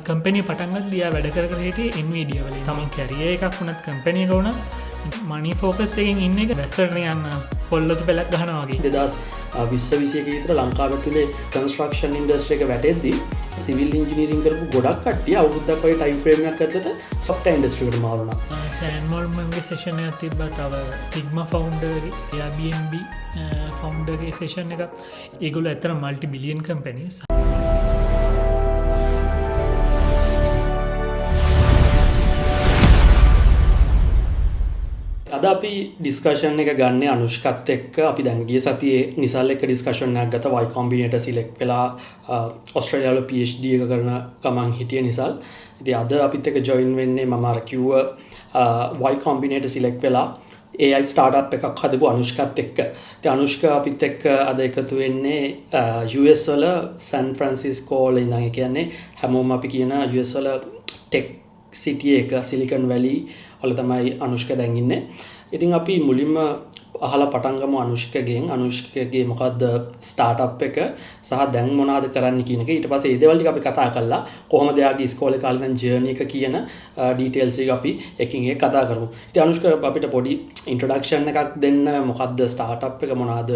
Company පටන්ගත් දියා වැඩ කර හිට එන්වීඩිය වලින් තමන් කැරිය එකක් වුණත් කම්පැනිය ගවුණ මනි ෆෝකස්යෙන් ඉන්න එක වැස්සරන යන්න පොල්ලොතු පෙලක් ගහනවාගේ දෙදස් විශ්වවිසියක විතර ලංකාව තුළේ කන්ස්ට්‍රක්ෂන් ඉන්ඩස්ට්‍රි එක වැටෙද්දී සිවිල් ඉංජිනීරින් කරපු ගොඩක් කට්ටිය අවුරුද්දක් වගේ ටයිම් ෆ්‍රේම් එකක් ඇතුළත සොෆ්ට්වෙයාර් ඉන්ඩස්ට්‍රියට මාරුණා. සෑන්මෝල්මන්ගේ සෙෂන් එකක් තිබ්බා. තව ෆිග්මා ෆවුන්ඩර්ගේ CRBNB ෆවුන්ඩර්ගේ සෙෂන් එක. ඒගොල්ලෝ ඇත්තට මල්ටි බිලියන් කම්පැනිස්. අද අපි ඩිස්කෂන් එක ගන්න අනුෂ්කත් එක්ක අපි දැන් ගිය සතියේ නිසල් එක්ක ඩිස්කෂන් එකක් ගත්තා. Y Combinator සිලෙක්ට් වෙලා ඕස්ට්‍රේලියාවල PhD එක කරන ගමන් හිටිය නිසල්. ඉතින් අද අපිත් එක්ක ජොයින් වෙන්නේ මම අර කිව්ව Y Combinator සිලෙක්ට් වෙලා AI ස්ටාර්ට්අප් එකක් හදපු අනුෂ්කත් එක්ක. ඉතින් අනුෂ්ක අපිත් එක්ක අද එකතු වෙන්නේ US වල සෑන් ෆ්‍රැන්සිස්කෝ වල ඉඳන්. ඒ කියන්නේ හැමෝම අපි කියන US වල ටෙක් සිටි එක සිලිකන් වැලි වල තමයි අනුෂ්ක දැන් ඉන්නේ. ඉතින් අපි මුලින්ම අහලා පටන් ගමු අනුෂ්කගේ මොකද්ද ස්ටාර්ට්අප් එක සහ දැන් මොනවද කරන්න කියන එක. ඊට පස්සේ ඒ දේවල් ටික අපි කතා කරලා කොහොමද එයාගේ ඉස්කෝලේ කාලේ ඉඳන් ජර්නි එක කියන ඩීටේල්ස් ටික අපි එකින් එක කතා කරමු. ඉතින් අනුෂ්ක අපිට පොඩි ඉන්ට්‍රොඩක්ෂන් එකක් දෙන්න. මොකද්ද ස්ටාර්ට්අප් එක, මොනවද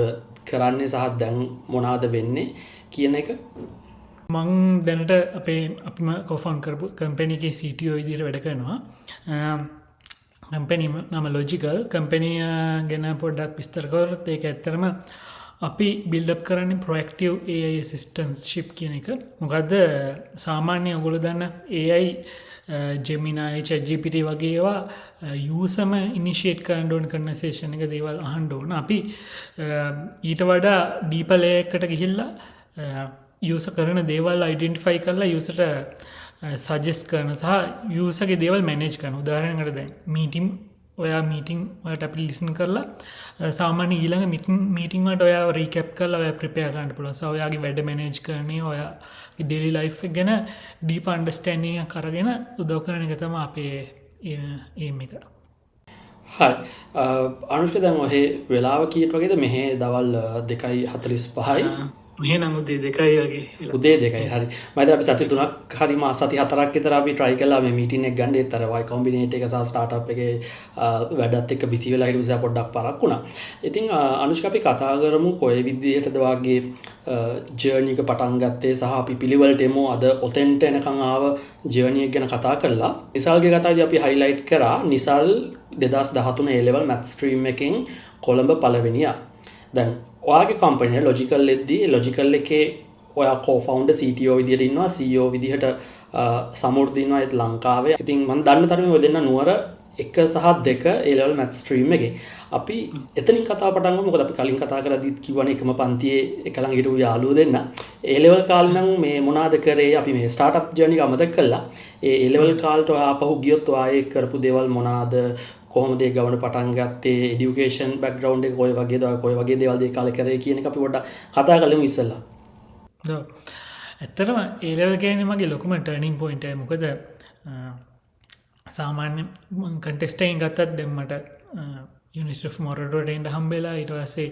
කරන්නේ සහ දැන් මොනවද වෙන්නේ කියන එක. මං දැනට අපිම කොෆන් කරපු කම්පැනි එකේ CTO විදිහට වැඩ කරනවා. කම්පැනි නම ලොජිකල්. කම්පැනිය ගැන පොඩ්ඩක් විස්තර කරොත් ඒක ඇත්තටම අපි බිල්ඩ් අප් කරන්නේ ප්‍රොඇක්ටිව් AI assistantship කියන එක. මොකද්ද සාමාන්‍ය ඔයගොල්ලෝ දන්න AI Gemini, ChatGPT වගේ ඒවා යූසර්ම ඉනිෂියේට් කරන්න ඕන කන්වර්සේෂන් එක දේවල් අහන්න ඕන. අපි ඊට වඩා ඩීපර් ලේයර් එකට ගිහිල්ලා යූසර් කරන දේවල් අයිඩෙන්ටිෆයි කරලා යූසර්ට සජෙස්ට් කරන සහ යූසර්ගේ දේවල් මැනේජ් කරන. උදාහරණයකට දැන් මීටින් වලට අපි ලිසන් කරලා සාමාන්‍ය ඊළඟ මීටින් වලට ඔයාව රීකැප් කරලා ඔයා ප්‍රිපෙයාර් කරන්න පුළුවන්. සහ ඔයාගේ වැඩ මැනේජ් කරන්නේ ඔයාගේ ඩේලි ලයිෆ් එක ගැන ඩීප් අන්ඩර්ස්ටෑන්ඩින් එකක් අරගෙන උදව් කරන එක තමයි අපේ ඒම් එක. හරි. අනුෂ්ක දැන් ඔහේ වෙලාව කීයට වගේද? මෙහි දවල් 2:45යි. මෙහෙ නම් උදේ 2යි වගේ. උදේ 2යි. හරි. මම දැන් අපි සති 3ක් හරි මාස සති 4ක් විතර අපි try කළා මේ මීටින් එක ගන්න. ඒත් අර Y Combinator එක සහ ස්ටාර්ට්අප් එකේ වැඩත් එක්ක බිසි වෙලා හිටු නිසා පොඩ්ඩක් පරක් වුණා. ඉතින් අනුෂ්ක අපි කතා කරමු කොයි විදිහටද වාගේ ජර්නි එක පටන් ගත්තේ සහ අපි පිළිවෙලට එමු. අද ඔතෙන්ට එනකන් ආව ජර්නි එක ගැන කතා කරලා නිසල්ගේ කතාවේදී අපි highlight කරා Nisal 2013 A level math stream එකෙන් කොළඹ පළවෙනියා. දැන් ඔයාගේ කම්පැනි ලොජිකල් එද්දී ලොජිකල් එකේ ඔයා කෝ-ෆවුන්ඩර් CTO විදිහට ඉන්නවා, CEO විදිහට සමෘද්ධ ඉන්නවා ඒත් ලංකාවේ. ඉතින් මම දන්න තරමේ ඔය දෙන්න නුවර 1 සහ 2 A level math stream එකේ. අපි එතනින් කතාව පටන් ගමු. මොකද අපි කලින් කතා කරලාදීත් කිව්වනේ එකම පන්තියේ එක ළඟ හිටපු යාළුවෝ දෙන්න. A level කාලේ නම් මේ මොනවාද කරේ? අපි මේ ස්ටාර්ට්අප් ජර්නි එක අමතක කළා. ඒ A level කාලේට ඔයා ආපහු ගියොත් ඔයා කරපු දේවල් මොනවාද? කොහොමද ඒ ගමන පටන් ගත්තේ? এডুকেෂන් බෑග්ග්‍රවුන්ඩ් එක කොයි වගේද? කොයි වගේ දේවල් ඒ කාලේ කරේ කියන එක අපි පොඩ්ඩක් කතා කරලමු ඉස්සෙල්ලා. ඔව්. ඇත්තටම ඒ ලෙවල් කියන්නේ මගේ ලොකුම ටර්නින් පොයින්ට් එක. මොකද සාමාන්‍ය කන්ටෙස්ට් එකෙන් ගත්තත් දැන් මට University of Morador එන්න හම්බෙලා ඊට පස්සේ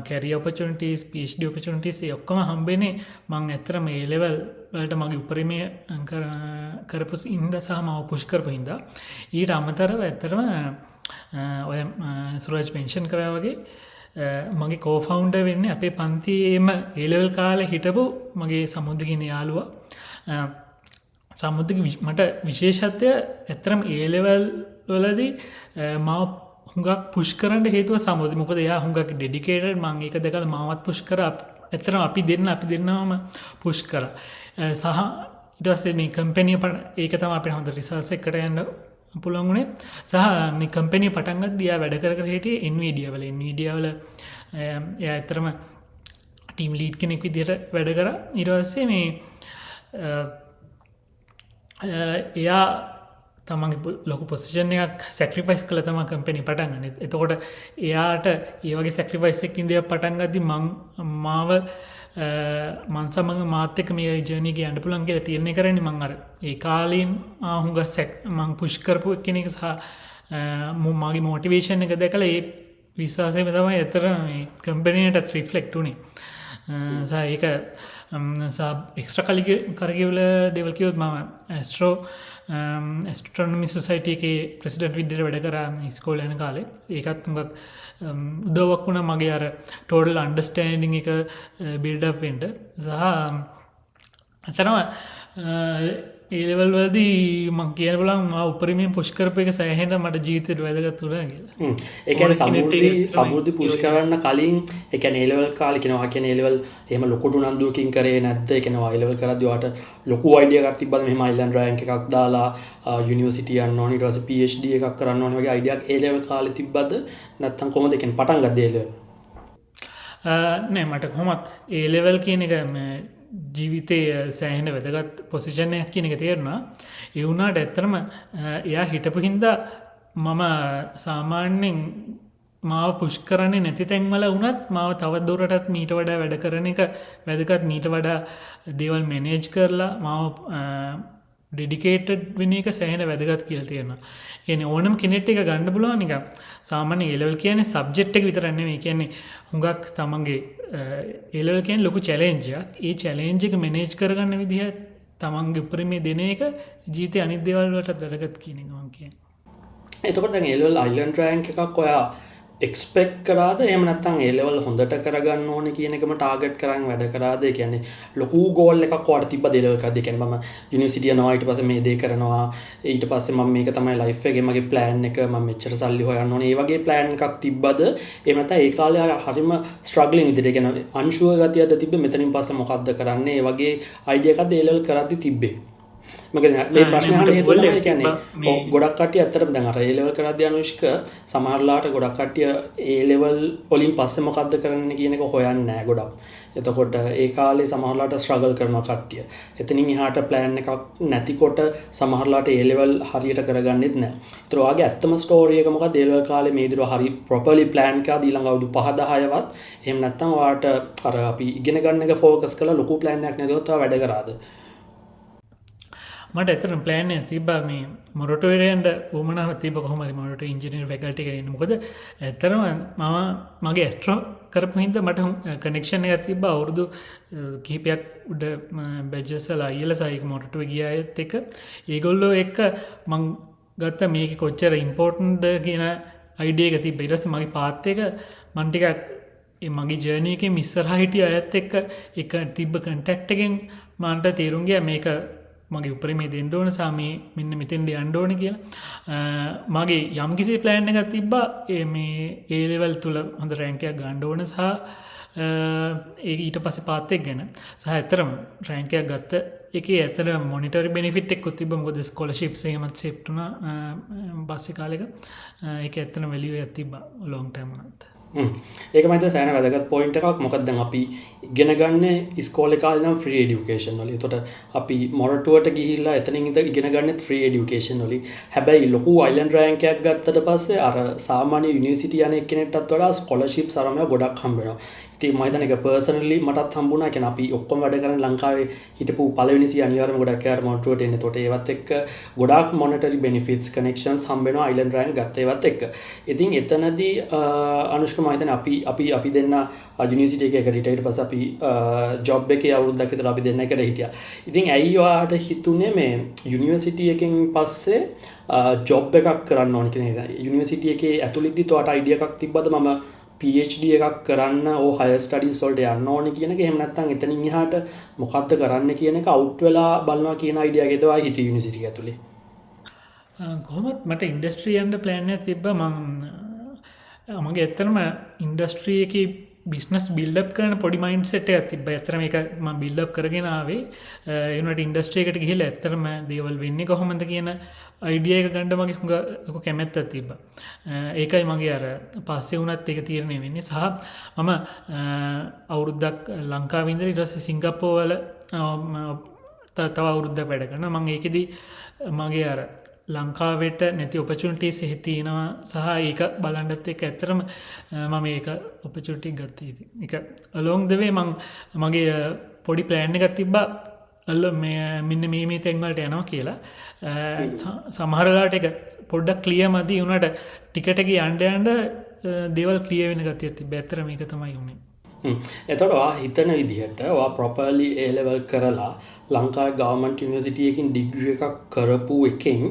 career opportunities, PhD opportunities ඒ ඔක්කොම හම්බෙන්නේ මම ඇත්තටම ඒ ලෙවල් වලට මගේ උපරිමය කරපු ඉඳ සහ මම පුෂ් කරපු හින්දා. ඊට අමතරව ඇත්තටම ඔය සුරජ් මෙන්ෂන් කරා වගේ මගේ කෝ-ෆවුන්ඩර් වෙන්නේ අපේ පන්තියේම ඒ ලෙවල් කාලේ හිටපු මගේ සමුද්ද කියන යාළුවා. සමුද්දගේ මට විශේෂත්වය ඇත්තටම ඒ ලෙවල් වලදී මාව හුඟක් පුෂ් කරන්න හේතුව සමුද්ද. මොකද එයා හුඟක් ඩෙඩිකේටඩ්. මම ඒක දැකලා මාවත් පුෂ් කරා. ඇත්තටම අපි දෙන්නවම පුෂ් කරා. සහ ඊට පස්සේ මේ කම්පැනි ඒක තමයි අපේ හොඳ රිසර්ච් එකකට යන්න පුළුවන් උනේ. සහ මේ කම්පැනි පටන් ගද්දී එයා වැඩ කර හිටියේ Nvidia වල. එයා ඇත්තටම ටීම් ලීඩ් කෙනෙක් විදිහට වැඩ කරා. ඊට පස්සේ මේ එයා තමන්ගේ ලොකු පොසිෂන් එකක් සැක්‍රිෆයිස් කළා තමයි කම්පැනි පටන් ගන්නේ. එතකොට එයාට ඒ වගේ සැක්‍රිෆයිස් එකකින් දේවල් පටන් ගද්දී මං සමග මාත් එක්ක මේ ජර්නි එක යන්න පුළුවන් කියලා තීරණය කරන්නේ මං අර ඒ කාලෙන් හුඟ මං පුෂ් කරපු කෙනෙක් සහ මගේ මොටිවේෂන් එක දැකලා ඒ විශ්වාසයෙන් තමයි ඇත්තට මේ කම්පැනියටත් රිෆ්ලෙක්ට් උනේ. සහ ඒක එක්ස්ට්‍ර කරගවල දෙවල්කිවොත් මම ඇස්ට්‍රොනමි සොසයිට එක ප්‍රසිඩට් විදිර වැඩ කර ස්කෝල යන කාලේ ඒකත් හුඟක් උදවක් වුණ මගේ අර ටෝඩල් අන්ඩස්ටෑන්ඩිං එක බිල්ඩපෙන්ට සහ අතරම ඒලෙවල් වලදී මං කියන බලම් උපරිමෙන් පුෂ්කරප එක සෑහෙන්ට මට ජීතයට වැදගත් තුරා කියලා එකන සමුෘධි පුෂ් කරන්න කලින් එක නේලවල් කාලි කෙනවා කිය ඒලවල් එම ලොකොට නන්දුවකින් කරේ නැත්ත එකනවා එලවල් කරදවාට ලොකු අයිඩිය තිබ මෙම ඉල්ලන් රෑන්ක එකක් දාලා යනිවසිටියන් නොනි රස පD එකක් කරන්න වගේ අයිඩියක් ඒලවල් කාලි තිබ්බද නැත්තන් කොම දෙකෙන් පටන් ගදේල නෑ මට කොමත් ඒලෙවල් කියන එක ජීවිතය සෑහෙන වැදගත් පොසිෂණයක් කියන එක තේරුණා එවුනාට ඇත්තරම එයා හිටපු හින්දා මම සාමාන්‍යෙන් මාව පුෂ් කරන්නේ නැති තැන්වල වුණත් මාව තවත් දුරටත් මීට වඩා වැඩ කරන එක වැදගත් මීට වඩා දේවල් මැනේජ් කරලා මාව ඩෙඩිකේටඩ් වෙන එක සෑහෙන වැදගත් කියලා තියෙනවා. කියන්නේ ඕනම කෙනෙක්ට එක ගන්න පුළුවන් නිකන් සාමාන්‍ය A level කියන්නේ සබ්ජෙක්ට් එක විතරක් නෙමෙයි. කියන්නේ හුඟක් තමන්ගේ A level කියන්නේ ලොකු චැලෙන්ජ් එකක්. ඒ චැලෙන්ජ් එක මැනේජ් කරගන්න විදිහ තමන්ගේ උපරිමයේ දෙන එක ජීවිතේ අනිත් දේවල් වලට වැදගත් කියන එක මම කියන්නේ. එතකොට දැන් A level island rank එකක් ඔයා එක්ස්පෙක්ට් කරාද එහෙම නැත්නම් A level හොඳට කරගන්න ඕනේ කියන එකම ටාගට් කරන් වැඩ කරාද? ඒ කියන්නේ ලොකු ගෝල් එකක් ඔයාලට තිබ්බද A level එකද? ඒ කියන්නේ මම යුනිවර්සිටි යනවා ඊට පස්සේ මේ දේ කරනවා ඊට පස්සේ මම මේක තමයි ලයිෆ් එකේ මගේ ප්ලෑන් එක මම මෙච්චර සල්ලි හොයන්න ඕනේ. ඒ වගේ ප්ලෑන් එකක් තිබ්බද? එහෙම නැත්නම් ඒ කාලේ හරිම ස්ට්‍රග්ලින් විදිහට ඒ කියන්නේ අන්ෂුවර් ගතියද තිබ්බේ මෙතනින් පස්සේ මොකද්ද කරන්නේ? ඒ වගේ අයිඩියා එකක්ද A level කරද්දි තිබ්බේ? මොකද මේ ප්‍රශ්නේ අහන්න හේතුව තමයි කියන්නේ ගොඩක් කට්ටිය ඇත්තටම දැන් අර A level කරද්දී අනුෂ්ක සමහරලාට ගොඩක් කට්ටිය A level වලින් පස්සේ මොකද්ද කරන්නේ කියන එක හොයන්නේ නැහැ ගොඩක්. එතකොට ඒ කාලේ සමහරලාට ස්ට්‍රගල් කරන කට්ටිය. එතනින් එහාට ප්ලෑන් එකක් නැතිකොට සමහරලාට A level හරියට කරගන්නෙත් නැහැ. ඒතර ඔයාගේ ඇත්තම ස්ටෝරි එක මොකක්ද? A level කාලේ මේ විදිහට හරි ප්‍රොපර්ලි ප්ලෑන් කරලා ඊළඟ අවුරුදු 5-10වත් එහෙම නැත්නම් ඔයාට අර අපි ඉගෙන ගන්න එක ફોකස් කරලා ලොකු ප්ලෑන් එකක් නැතුවත් ඔයා වැඩ කරාද? මට ඇතරම් ප්ලෑන් තිබ්බා මේ මොරටුවරයන්ට උමනාව තිබ කොහමරි මොට ඉංජිනීර් ෆැකල්ටි කරන්න මොකද ඇත්තරම මගේ ඇස්ට්‍රෝ කරපු හින්ද මට කනෙක්ෂණ එක තිබ්බ අවුරුදු කීපයක් උඩ බැජසලා ඉයල සයික මොටටුව ගිය අයත් එක ඒගොල්ලෝ එක්ක මං ගත්ත මේක කොච්චර ඉම්පෝර්ටන්ද කියන අයිඩිය එක තිබ ඉරස මගේ පාත් එක මන්ටිකක් මගේ ජර්නයක මිස්සර හිටිය අයත් එක්ක එක තිබ්බ කන්ටැක්ටගෙන් මන්ට තේරුන්ගේ මේක මගේ උපරිමේ දෙන්න ඕන සාමී මෙන්න මෙතෙන්ට යන්න ඕන කියලා මගේ යම්කිසි ප්ලෑන් එකක් තිබ්බා මේ ඒ ලෙවල් තුල හොඳ රෑන්කයක් ගන්න ඕන සහ ඊට පස්සේ පාත් එක ගැන සහ ඇත්තටම රෑන්කයක් ගත්ත එකේ ඇත්තට මොනිටරි බෙනිෆිට් එකක් තිබ්බා මොකද ස්කෝලර්ෂිප්ස් එහෙමත් සෙප්ට් වුණා පස්සේ කාලෙක ඒක ඇත්තටම වැලියු එකක් තිබ්බා ලොන්ග් ටර්ම් උනත් ඒක මම සෑහෙන වැදගත් පොයින්ට් එකක්. මොකද දැන් අපි ඉගෙන ගන්න ඉස්කෝලේ කාලේ නම් ෆ්‍රී এডুকেෂන් වල. ඒතකොට අපි මොරටුවට ගිහිල්ලා එතනින් ඉගෙන ගන්නෙත් ෆ්‍රී এডুকেෂන් වලින්. හැබැයි ලොකු අයිලන්ඩ් රෑන්ක් එකක් ගත්තට පස්සේ අර සාමාන්‍ය යුනිවර්සිටි යන එක්කෙනෙක්ටත් වඩා ස්කෝලර්ෂිප්ස් අරමයා ගොඩක් හම්බ වෙනවා. ඉතින් මම හිතන්නේ ඒක පර්සනලි මටත් හම්බුණා. කියන්නේ අපි ඔක්කොම වැඩ කරන ලංකාවේ හිටපු පළවෙනි සිය අනිවාර්යයෙන්ම ගොඩක් අය මොරටුවට එන්නේ. ඒතකොට ඒවත් එක්ක ගොඩාක් මොනිටරි බෙනිෆිට්ස් කනෙක්ෂන්ස් හම්බ වෙනවා අයිලන්ඩ් රෑන්ක් ගත්ත ඒවත් එක්ක. ඉතින් එතනදී අනුෂ්ක මම හිතන්නේ අපි දෙන්න යුනිවර්සිටි එකේ එකට ඊට පස්සේ අපි ජොබ් එකේ අවුරුද්දක් විතර අපි දෙන්න එකට හිටියා. ඉතින් ඇයි ඔයාට හිතුනේ මේ යුනිවර්සිටි එකෙන් පස්සේ ජොබ් එකක් කරන්න ඕන කියන එක? යුනිවර්සිටි එකේ ඇතුළතදී ඔයාට අයිඩියා එකක් තිබ්බද මම PhD එකක් කරන්න හයර් ස්ටඩීස් වලට යන්න ඕනේ කියන එක? එහෙම නැත්නම් එතනින් එහාට මොකද්ද කරන්න කියන එක අවුට් වෙලා බලනවා කියන අයිඩියා එකේද ඔයා හිටියේ යුනිවර්සිටි එක ඇතුලේ? කොහොමත් මට ඉන්ඩස්ට්‍රි යන්න ප්ලෑන් එකක් තිබ්බා. මගේ ඇත්තටම ඉන්ඩස්ට්‍රී එකේ බිස්නස් බිල්ඩ් කරන පොඩි මයින්ඩ්සෙට් එකක් තිබ්බා. ඇත්තටම ඒක මම බිල්ඩ් අප් කරගෙන ආවේ. ඒ වුණාට ඉන්ඩස්ට්‍රි එකට ගිහිල්ලා ඇත්තටම දේවල් වෙන්නේ කොහොමද කියන අයිඩියා එක ගන්න මගේ හුඟ ලොකු කැමැත්තක් තිබ්බා. ඒකයි මගේ අර පස්සේ වුණත් ඒක තීරණය වෙන්නේ. සහ මම අවුරුද්දක් ලංකාවේ ඉඳලා ඊට පස්සේ සිංගප්පූරු වල තව අවුරුද්දක් වැඩ කරනවා. මම ඒකෙදි මගේ අර ලංකාවට නැති ඔපචුනිටීස් එහෙ තියෙනවා සහ ඒක බලන්නත් එක්ක ඇත්තටම මම ඒක ඔපචුනිටි ගත්තා. ඉතින් ඒක along the way මගේ පොඩි ප්ලෑන් එකක් තිබ්බා මෙන්න මේ තැන් වලට යනවා කියලා. සමහර වෙලාවට ඒක පොඩ්ඩක් ක්ලියර් මදි වුණාට ටිකට් එකේ යන්න දේවල් ක්ලියර් වෙන ගතියක් තිබ්බා. ඇත්තටම මේක තමයි උනේ. එතකොට ඔයා හිතන විදිහට ඔයා ප්‍රොපර්ලි A level කරලා ලංකාවේ ගවර්න්මන්ට් යුනිවර්සිටි එකකින් ඩිග්‍රී එකක් කරපු එකෙන්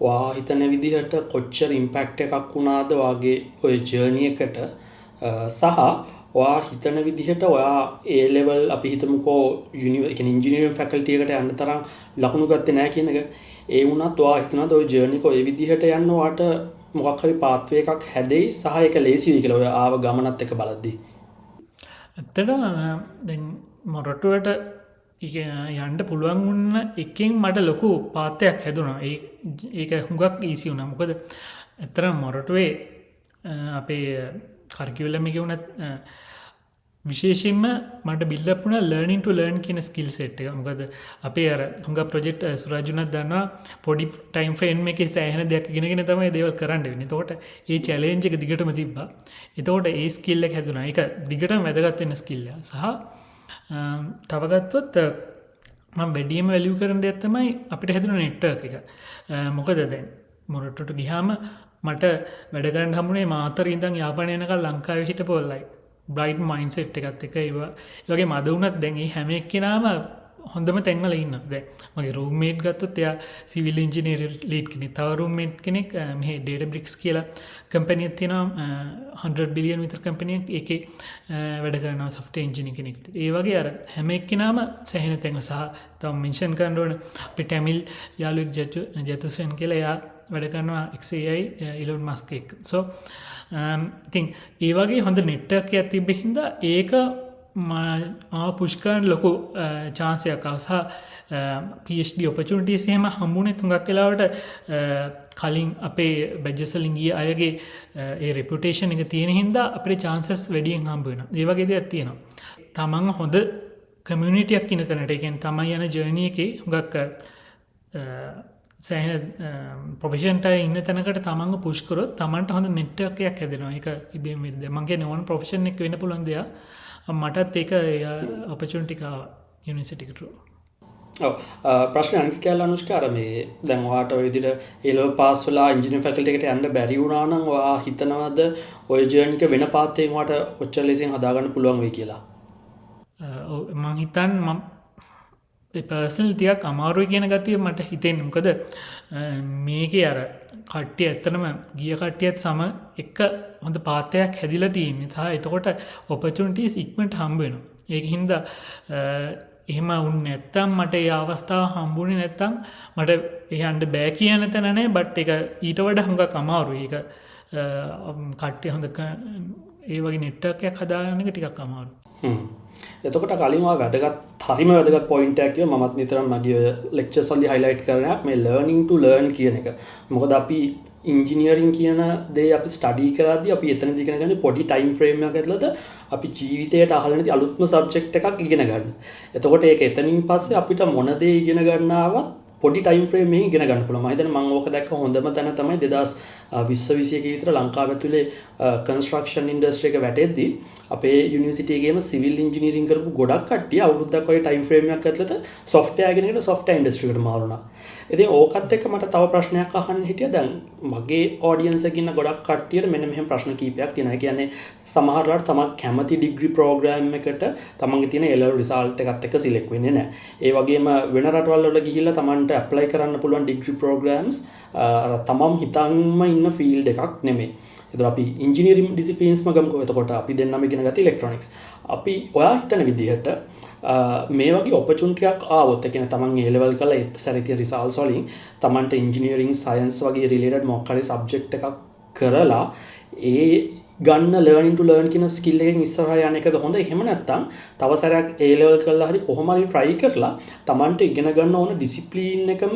ඔයා හිතන විදිහට කොච්චර ඉම්පැක්ට් එකක් වුණාද ඔයාගේ ඔය ජර්නි එකට සහ ඔයා හිතන විදිහට ඔයා A level අපි හිතමුකෝ ඉංජිනීරින් ෆැකල්ටි එකට යන්න තරම් ලකුණු ගත්තේ නැහැ කියන එක. ඒ වුණත් ඔයා හිතනවාද ඔය ජර්නි එක ඔය විදිහට යන්න ඔයාට මොකක් හරි පාත්වේ එකක් හැදෙයි සහ ඒක ලේසි වෙයි කියලා ඔය ආව ගමනත් එක බලද්දී. ඇත්තට දැන් මොරටුවට යන්න පුළුවන් වුණ එකෙන් මට ලොකු පාත්තයක් හැදුනා. ඒක හුඟක් ඊසි වුණා. මොකද ඇත්තට මොරටුවේ අපේ කරිකියුලම් එකේ වුණත් විශේෂයෙන්ම මට බිල්ඩ් අප් වුණා ලර්නින් ටු ලර්න් කියන ස්කිල් සෙට් එක. මොකද අපේ අර හුඟ ප්‍රොජෙක්ට් සුරාජුණත් දන්නවා පොඩි ටයිම් ෆ්‍රේම් එකේ සෑහෙන දෙයක් ඉගෙනගෙන තමයි දේවල් කරන්න වෙන්නේ. එතකොට ඒ චැලෙන්ජ් එක දිගටම තිබ්බා. එතකොට ඒ ස්කිල් එක හැදුනා. ඒක දිගටම වැදගත් වෙන ස්කිල් එක. සහ තව ගත්තොත් මම වැඩිම වැලියු කරන දෙයක් තමයි අපිට හැදුන නෙට්වර්ක් එක. මොකද දැන් මොරටුවට ගියාම මට වැඩ ගන්න හම්බුනේ මාතර ඉඳන් යාපනය යනකම් ලංකාවේ හිටපු බ්‍රයිට් මයින්ඩ්සෙට් එකත් එක ඒ වගේ මද වුණත් දැන් ඒ හැම එක්කෙනාම හොඳම තැන්වල ඉන්නවා. දැන් මගේ රූම්මේට් ගත්තොත් එයා සිවිල් ඉන්ජිනියර් ලීඩ් කෙනෙක්. තව රූම්මේට් කෙනෙක් මෙහි Databricks කියලා කම්පැනියක් තියෙනවා 100 බිලියන් විතර කම්පැනියක්. ඒකේ වැඩ කරනවා සොෆ්ට්වෙයාර් ඉන්ජිනියර් කෙනෙක් විතර. ඒ වගේ අර හැම එක්කෙනාම සෑහෙන තැන්වල සහ තව මෙන්ෂන් කරන්න ඕන අපේ ටැමිල් යාළුවෙක් ජතුසෙන් කියලා එයා වැඩ කරනවා XAI ඉලොන් මස්ක් එක්ක. So ඉතින් ඒ වගේ හොඳ නෙට්වර්ක් එකක් තිබ්බ හින්දා ඒක පුෂ්කරන ලොකු චාන්සයක් ආවා. සහ PhD opportunities එහෙම හම්බුනේ තුඟක් වෙලාවට කලින් අපේ බැජ්ජසලින් ගිය අයගේ ඒ reputation එක තියෙන හින්දා අපේ chances වැඩියෙන් හම්බ වෙනවා. ඒ වගේ දේවල් තියෙනවා. තමන් හොඳ community එකක් ඉන්න තැනට, ඒ කියන්නේ තමයි යන journey එකේ හුඟක් සෑහෙන ප්‍රොෆෙෂන්ට ඉන්න තැනකට තමන්ව පුෂ් කරොත් තමන්ට හොඳ නෙට්වර්ක් එකක් හැදෙනවා. ඒක ඉබේම වෙන්නේ. මම කියන්නේ ඕන ප්‍රොෆෙෂන් එකක වෙන්න පුළුවන් දෙයක්. මටත් ඒක ඔපචුනිටි එක යුනිවර්සිටි එකට. ඔව් ප්‍රශ්නේ අනිත් කියලා අනුෂ්කා අර මේ දැන් ඔයාට ඔය විදිහට A level pass වෙලා ඉංජිනේරින් ෆැකල්ටි එකට යන්න බැරි වුණා නම් ඔයා හිතනවද ඔය ජර්නි එක වෙන පාත් එකකින් ඔයාට ඔච්චර ලෙසින් හදාගන්න පුළුවන් වෙයි කියලා? ඔව් මම හිතන්නේ පර්සනල් ටිකක් අමාරුයි කියන ගතිය මට හිතෙන්නේ. මොකද මේකේ අර කට්ටිය ඇත්තටම ගිය කට්ටියත් සම එක හොඳ පාත්තයක් හැදිලා තියෙන්නේ. සහ එතකොට ඔපචුනිටිස් ඉක්මනට හම්බ වෙනවා. ඒක හින්දා එහෙම වුණ නැත්තම් මට ඒ අවස්ථාව හම්බුනේ නැත්තම් මට යන්න බෑ කියන තැන නෑ. බට් ඒක ඊට වඩා හුඟක් අමාරුයි. ඒක කට්ටිය හොඳ ඒ වගේ නෙට්වර්ක් එකක් හදාගන්න එක ටිකක් අමාරුයි. එතකොට කලින් හරිම වැදගත් පොයින්ට් එකක් කිව්වා. මමත් නිතරම මගේ ලෙක්චර්ස් වලදී highlight කරනවා මේ learning to learn කියන එක. මොකද අපි ඉංජිනියරින් කියන දේ අපි ස්ටඩි කරද්දී අපි එතනදී ඉගෙන ගන්න පොඩි ටයිම් ෆ්‍රේම් එකක් ඇතුළත අපි ජීවිතයට අහලා නැති අලුත්ම සබ්ජෙක්ට් එකක් ඉගෙන ගන්න. එතකොට ඒක එතනින් පස්සේ අපිට මොන දේ ඉගෙන ගන්නවත් පොඩි ටයිම් ෆ්‍රේම් එකකින් ඉගෙන ගන්න පුළුවන්. මම හිතන්නේ මම ඕක දැක්ක හොඳම තැන තමයි 2020 විතර ලංකාව ඇතුලේ කන්ස්ට්‍රක්ෂන් ඉන්ඩස්ට්‍රි එක වැටෙද්දී අපේ යුනිවර්සිටි එකේම සිවිල් ඉංජිනීරින් කරපු ගොඩක් කට්ටිය අවුරුද්දක් වගේ ටයිම් ෆ්‍රේම් එකක් ඇතුළත සොෆ්ට්වෙයාර් ඉගෙනගෙන සොෆ්ට්වෙයාර් ඉන්ඩස්ට්‍රි එකට මාරුණා. ඉතින් ඕකත් එක්ක මට තව ප්‍රශ්නයක් අහන්න හිටියා. දැන් මගේ ඔඩියන්ස් එකේ ඉන්න ගොඩක් කට්ටියට මෙන්න මෙහෙම ප්‍රශ්න කීපයක් තියෙනවා. ඒ කියන්නේ සමහරවල්ලාට තමන් කැමති ඩිග්‍රී ප්‍රෝග්‍රෑම් එකට තමන්ගේ තියෙන A level රිසල්ට් එකත් එක්ක සිලෙක්ට් වෙන්නේ නැහැ. ඒ වගේම වෙන රටවල් වල ගිහිල්ලා තමන්ට ඇප්ලයි කරන්න පුළුවන් ඩිග්‍රී ප්‍රෝග්‍රෑම්ස් තමන් හිතන්ම ඉන්න ෆීල්ඩ් එකක් නෙමෙයි. එතකොට අපි ඉංජිනේරින් ඩිසිප්ලින්ස්ම ගමුකෝ. එතකොට අපි දෙන්නම ඉගෙන ගත්ත ඉලෙක්ට්‍රොනික්ස්. අපි ඔයා හිතන විදිහට මේ වගේ ඔපචුනිටි එකක් ආවොත් ඒ කියන්නේ තමන් A level කරලා ඒ සැරිතිය රිසල්ට්ස් වලින් තමන්ට ඉංජිනේරින් සයන්ස් වගේ රිලේටඩ් මොකක් හරි සබ්ජෙක්ට් එකක් කරලා ඒ ගන්න learning to learn කියන ස්කිල් එකෙන් ඉස්සරහට යන එකද හොඳ? එහෙම නැත්නම් තව සැරයක් A level කරලා හරි කොහොම හරි try කරලා තමන්ට ඉගෙන ගන්න ඕන ඩිසිප්ලින් එකම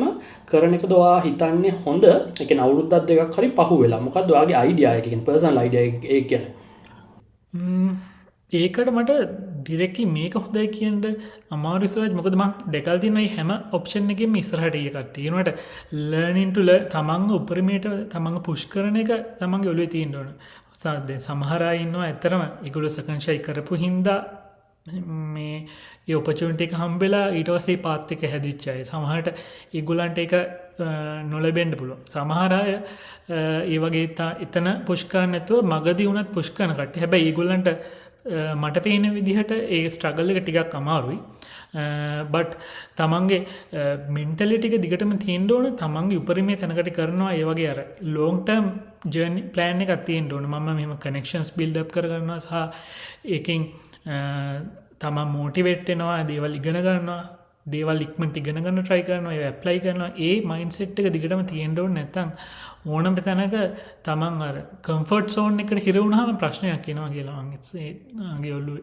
කරන එකද ඔයා හිතන්නේ හොඳ? ඒ කියන්නේ අවුරුද්දක් දෙකක් හරි පහු වෙලා මොකද්ද ඔයාගේ අයිඩියා එක? කියන්නේ පර්සනල් අයිඩියා එක කියන්නේ. ඒකට මට ඩිරෙක්ට්ලි මේක හොඳයි කියන්න අමාරු සරජ්. මොකද මම දැකලා තියෙනවා මේ හැම ඔප්ෂන් එකෙම ඉස්සරහට එකක් තියෙනවට learning to learn තමන්ගේ උපරිමයට තමන්ව පුෂ් කරන එක තමන්ගේ ඔළුවේ තියෙන්න ඕන. සමහර අය ඉන්නවා ඇත්තරම ඒගොල්ලෝ සෙකන්ඩ් ෂයි කරපු හින්දා මේ ඒ ඔපචුනිටි එක හම්බෙලා ඊට පස්සේ පාත් එක හැදිච්ච අය. සමහරට ඒගොල්ලන්ට ඒක නොලැබෙන්න පුළුවන්. සමහර අය ඒ වගේ එතන පුෂ් කරන්න නැතුව මගදී වුණත් පුෂ් කරන කට්ටිය. හැබැයි ඒගොල්ලන්ට මට පේන විදිහට ඒ ස්ට්‍රගල් එක ටිකක් අමාරුයි බට් තමන්ගේ මෙන්ටලිටික දිගටම තියෙන් ඕන තමන්ගේ උපරිමේ තැනකට කරනවා ඒවගේ අර ලෝන්ටර්ම් ජර්නි ප්ලෑන් එක තියෙන් ඕන ම මෙම කනෙක්ෂන්ස් බිල්ඩ් කරගන්නවා සහ ඒකින් තමන් මෝටිවේට්ටෙනවා දේවල් ඉගෙන ගන්නවා දේවල් ඉක්මට ඉගෙන ගන්න ට්‍රයි කරනවා ඇප්ලයි කරනවා ඒ මයින් සෙට් එක දිගටම තියෙන්ඩෝ නැතන් ඕනම් තැනක තමන් අර කම්ෆර්ට් සෝන් එකට හිරවුණහම ප්‍රශ්නයක් කියෙනවා කියලාගේ ඔල්ලු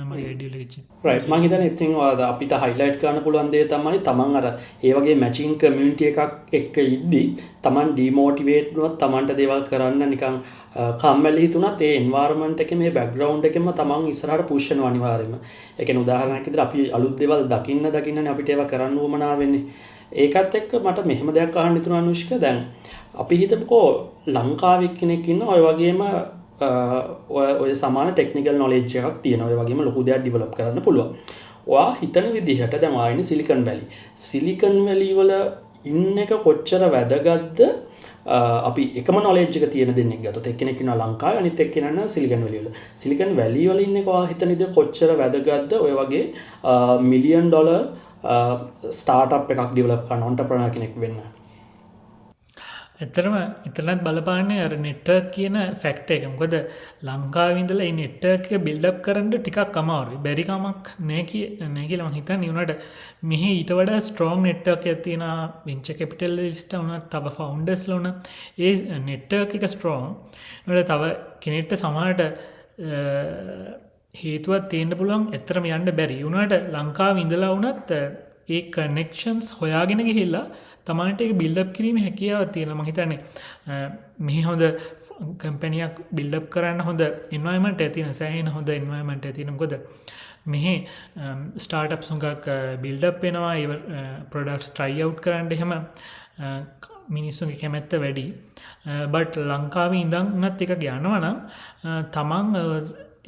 මගේ ඩියලචි රයිට් මං හිතන්නේ ඉතින් ඔයාලා අපිට හයිලයිට් කරන්න පුළුවන් දේ තමයි තමන් අර ඒ වගේ මැචින් කමියුනිටි එකක් එක්ක ඉද්දි තමන් ඩිමෝටිවේට් වුණොත් තමන්ට දේවල් කරන්න නිකන් කම්මැලි හිතුණත් ඒ එන්වයරන්මන්ට් එකේ මේ බෑග්ග්‍රවුන්ඩ් එකෙම තමන් ඉස්සරහට පුෂ් වෙනවා අනිවාර්යයෙන්ම. ඒ කියන්නේ උදාහරණයක් විදිහට අපි අලුත් දේවල් දකින්නනේ අපිට ඒවා කරන්න උවමනා වෙන්නේ. ඒකත් එක්ක මට මෙහෙම දෙයක් අහන්න හිතුණා අනුෂ්ක දැන් අපි හිතමුකෝ ලංකාවේ කෙනෙක් ඉන්නවා ඔය වගේම ඔය සමාන ටෙක්නිකල් නොලෙජ් එකක් තියෙනවා. ඔය වගේම ලොකු දෙයක් ඩෙවලොප් කරන්න පුළුවන්. ඔයා හිතන විදිහට දැන් ඔයා ඉන්නේ සිලිකන් වැලි. සිලිකන් වැලි වල ඉන්න එක කොච්චර වැදගත්ද? අපි එකම නොලෙජ් එක තියෙන දෙන්නෙක් ගත්තොත් එක්කෙනෙක් ඉන්නවා ලංකාවේ අනිත් එක්කෙනා ඉන්නවා සිලිකන් වැලි වල. සිලිකන් වැලි වල ඉන්න එක ඔයා හිතන විදිහ කොච්චර වැදගත්ද? ඔය වගේ මිලියන් ඩොලර් ස්ටාර්ට්අප් එකක් ඩෙවලොප් කරන ඔන්ටර්ප්‍රනර් කෙනෙක් වෙන්න. එතරම එතනත් බලපාන්නේ අර නෙට්වර්ක් කියන ෆැක්ටර් එක. මොකද ලංකාවේ ඉඳලා මේ නෙට්වර්ක් එක බිල්ඩ් අප් කරන්න ටිකක් අමාරුයි. බැරි කමක් නෑ කියලා මම හිතන්නේ. උනාට මෙහි ඊට වඩා ස්ට්‍රෝං නෙට්වර්ක් එකක් තියෙනවා. වෙන්චර් කැපිටලිස්ට් උනත් තව ෆවුන්ඩර්ස්ලා උනත් ඒ නෙට්වර්ක් එක ස්ට්‍රෝං. උනාට තව කෙනෙක්ට සමහරට හේතුවක් තියෙන්න පුළුවන්. ඇත්තටම යන්න බැරි. උනාට ලංකාවේ ඉඳලා උනත් ඒ කනෙක්ෂන්ස් හොයාගෙන ගිහිල්ලා තමන්ට එක බිල්ඩ් කිරීම හැකියාව තියෙනවා. මම හිතන්නේ මෙහි හොඳ කම්පැනියක් බිල්ඩ් කරන්න හොඳ එන්වයරන්මන්ට් එකක් තියෙන සෑහෙන හොඳ එන්වයරන්මන්ට් එකක් තියෙනවා. මොකද මෙහි ස්ටාර්ට්අප්ස් හුඟක් බිල්ඩ් අප් වෙනවා. ඒ ප්‍රොඩක්ට්ස් ට්‍රයි අවුට් කරන්න එහෙම මිනිස්සුන්ගේ කැමැත්ත වැඩි. බට් ලංකාවේ ඉඳන් උනත් එකක් යනවා නම් තමන්